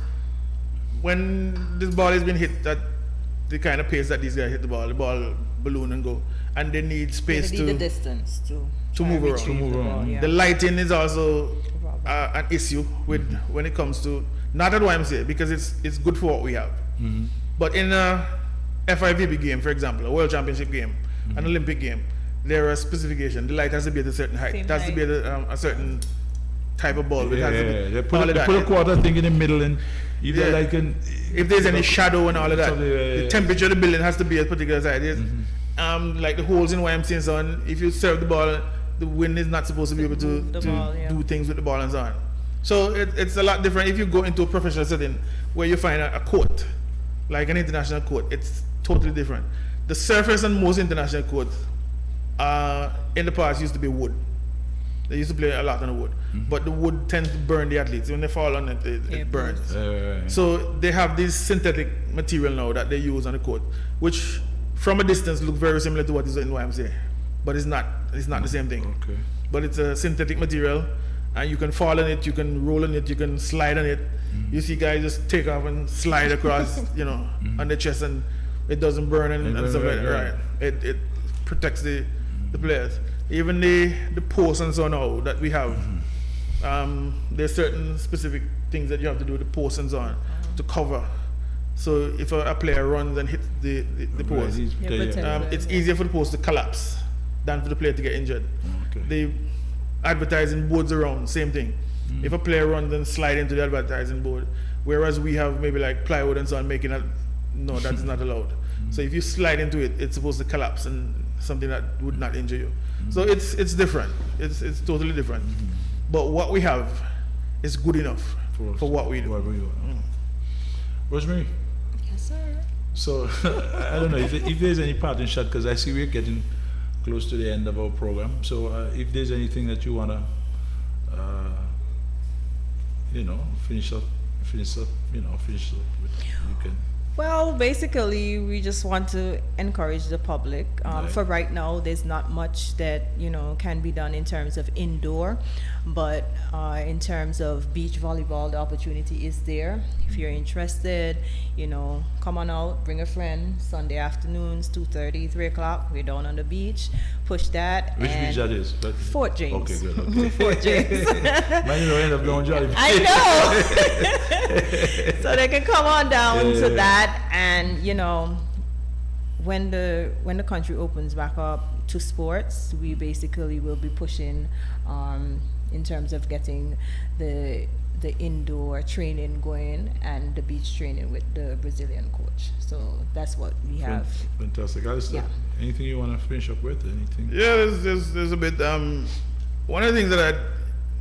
when this ball has been hit at the kind of pace that these guys hit the ball balloon and go, and they need space the distance to move around. The lighting is also an issue with when it comes to. Not at YMCA, because it's good for what we have. But in a FIVB game, for example, a World Championship game, an Olympic game, there are specifications. The light has to be at a certain height. It has to be at a certain type of ball. They put a quarter thing in the middle, and either if there's any shadow and all of that, the temperature of the building has to be at a particular side. Like the holes in YMCA and so on, if you serve the ball, the wind is not supposed to be able to do things with the ball and so on. So it's a lot different if you go into a professional setting where you find a court, like an international court. It's totally different. The surface on most international courts in the past used to be wood. They used to play a lot on the wood. But the wood tends to burn the athletes. When they fall on it, it burns. So they have this synthetic material now that they use on the court, which from a distance look very similar to what is in YMCA. But it's not the same thing. Okay. But it's a synthetic material. And you can fall on it, you can roll on it, you can slide on it. You see guys just take off and slide across, on the chest, and it doesn't burn and stuff like that. Right. It protects the players. Even the posts and so on now that we have, there's certain specific things that you have to do with the posts and so on to cover. So if a player runs and hits the post, it's easier for the post to collapse than for the player to get injured. The advertising boards around, same thing. If a player runs and slide into the advertising board, whereas we have maybe like plywood and so on making that, no, that's not allowed. So if you slide into it, it's supposed to collapse and something that would not injure you. So it's different. It's totally different. but what we have is good enough for what we do. Rosemary, Yes, sir. so I don't know if there's any parting shot, because I see we're getting close to the end of our program. So if there's anything that you wanna, finish up with, you can. Well, basically, we just want to encourage the public. Right. For right now, there's not much that can be done in terms of indoor, but in terms of beach volleyball, the opportunity is there. If you're interested, come on out, bring a friend. Sunday afternoons, 2:30, 3 o'clock. We're down on the beach. Push that. Which and beach that is? Fort James. Okay, good. Okay. Fort James. Mine will end up going jolly. I know. So they can come on down to that, and when the country opens back up to sports, we basically will be pushing in terms of getting the indoor training going and the beach training with the Brazilian coach. So that's what we have. Fantastic. Alistair, anything you want to finish up with? Anything? Yeah, there's a bit. One of the things that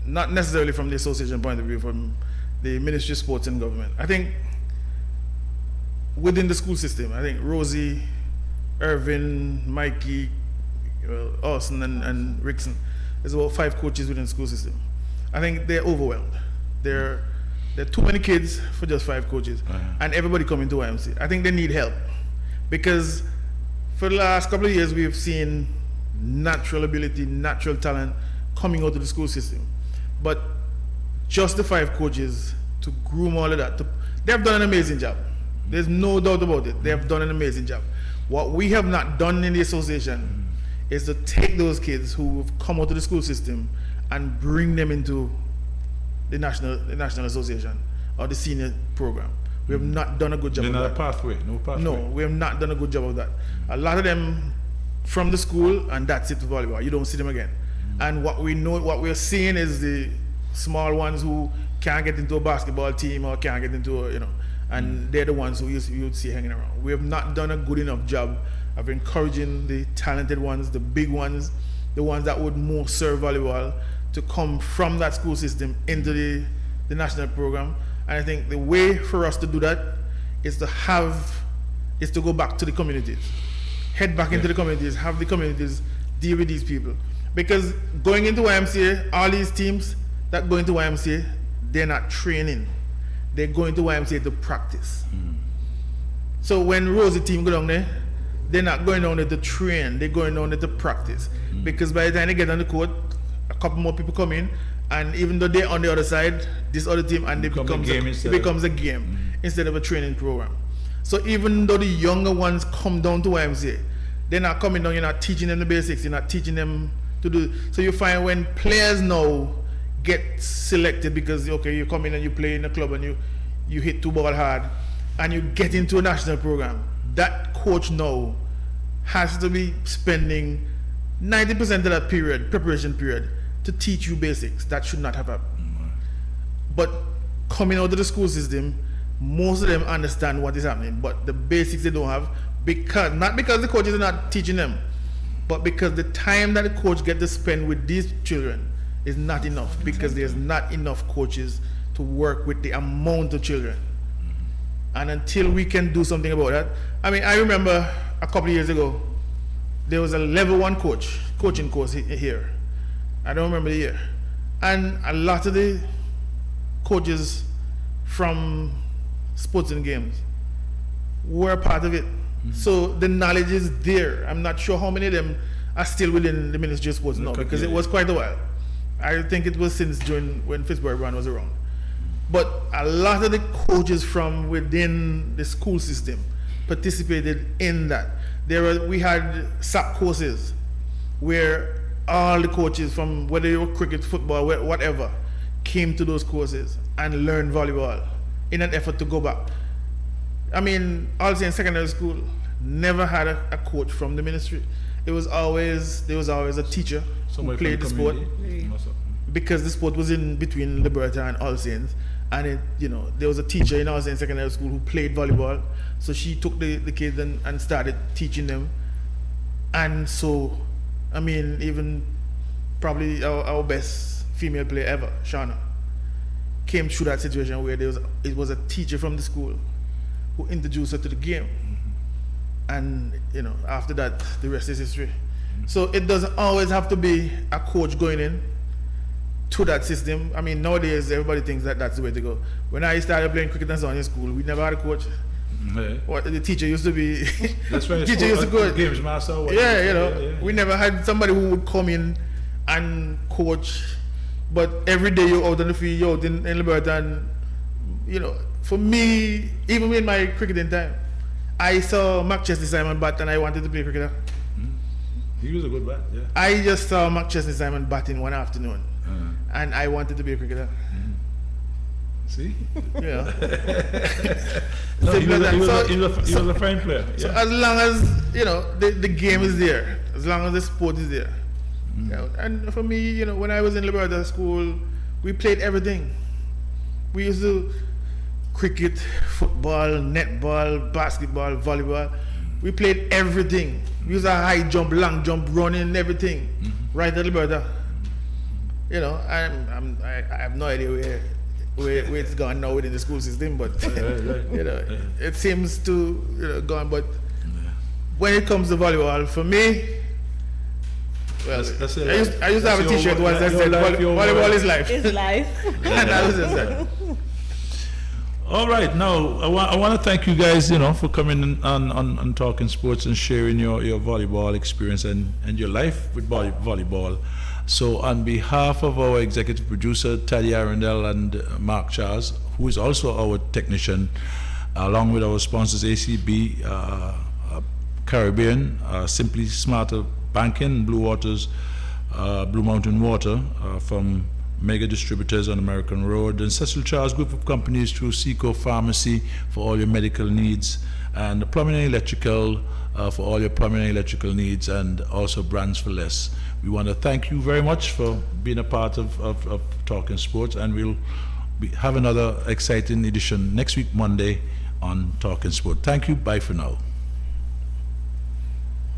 not necessarily from the association point of view, from the Ministry of Sports and Government, I think within the school system, I think Rosie, Irvin, Mikey, Austin, and Rickson, there's about 5 coaches within the school system. I think they're overwhelmed. There are too many kids for just 5 coaches, and everybody coming to YMCA. I think they need help, because for the last couple of years we've seen natural ability, natural talent coming out of the school system, but just the 5 coaches to groom all of that, they've done an amazing job. There's no doubt about it. They have done an amazing job. What we have not done in the association is to take those kids who have come out of the school system and bring them into the national association or the senior program. We have not done a good job of that. No pathway. No, we have not done a good job of that. A lot of them from the school, and that's it for volleyball. You don't see them again. And what we're seeing is the small ones who can't get into a basketball team or can't get into and they're the ones who you would see hanging around. We have not done a good enough job of encouraging the talented ones, the big ones, the ones that would more serve volleyball, to come from that school system into the national program. And I think the way for us to do that is to go back to the communities, head back into the communities, have the communities deal with these people. Because going into YMCA, all these teams that go into YMCA, they're not training. They're going to YMCA to practice. So when Rosie team go down there, they're not going down there to train, they're going down there to practice. Because by the time they get on the court, a couple more people come in, and even though they're on the other side, this other team, and it becomes a game instead of a training program. So even though the younger ones come down to YMCA, they're not coming down, you're not teaching them the basics, you're not teaching them to do. So you find when players now get selected, because you come in and you play in a club and you hit 2 ball hard and you get into a national program, that coach now has to be spending 90% of that preparation period, to teach you basics. That should not have happened. But coming out of the school system, most of them understand what is happening, but the basics they don't have, not because the coaches are not teaching them, but because the time that the coach gets to spend with these children is not enough, because there's not enough coaches to work with the amount of children. And until we can do something about that, I remember a couple of years ago, there was a level 1 coaching course here. I don't remember the year. And a lot of the coaches from sports and games were part of it. So the knowledge is there. I'm not sure how many of them are still within the Ministry of Sports now, because it was quite a while. I think it was since when Fitzroy Brown was around. But a lot of the coaches from within the school system participated in that. We had SAP courses where all the coaches, from whether you were cricket, football, whatever, came to those courses and learned volleyball in an effort to go back. Also in secondary school, never had a coach from the ministry. There was always a teacher who played the sport, because the sport was in between Liberta and All Saints, and there was a teacher in All Saints Secondary School who played volleyball, so she took the kids and started teaching them. And so even probably our best female player ever, Shauna, came through that situation where it was a teacher from the school who introduced her to the game. And, you know, after that, the rest is history. So it doesn't always have to be a coach going in to that system. I mean, nowadays, everybody thinks that that's the way to go. When I started playing cricket and so on in school, we never had a coach. Yeah. What the teacher used to be. That's right. Teacher used to go. Games master. Yeah, you know, yeah. we never had somebody who would come in and coach. But every day you're out on the field, you're out in Liberta, and you know, for me, even in my cricketing time, I saw Mark Chesney Simon bat and I wanted to play cricketer. He was a good bat. Yeah. I just saw Mark Chesney Simon batting one afternoon, and I wanted to be a cricketer. See? Yeah. No, he was a fine player. So Yeah. as long as, you know, the game is there, as long as the sport is there. You know, and for me, you know, when I was in Liberta school, we played everything. We used to cricket, football, netball, basketball, volleyball. We played everything. We used a high jump, long jump, running, everything. Right at Liberta. You know, I have no idea where it's gone now within the school system, but you know, it seems to, you know, gone. But when it comes to volleyball, for me, well, That's it. I used to have a T-shirt once that said "Volleyball is life," It's life. and that was just that. All right, now I want to thank you guys, you know, for coming in on Talking Sports and sharing your volleyball experience and your life with volleyball. So on behalf of our executive producer, Taddy Arundel, and Mark Charles, who is also our technician, along with our sponsors, ACB, Caribbean, Simply Smarter Banking, Blue Waters, Blue Mountain Water from Mega Distributors on American Road, and Cecil Charles Group of Companies through Seco Pharmacy for all your medical needs, and Plumbing and Electrical for all your plumbing and electrical needs, and also Brands for Less. We want to thank you very much for being a part of Talking Sports, and we'll have another exciting edition next week, Monday, on Talking Sport. Thank you. Bye for now.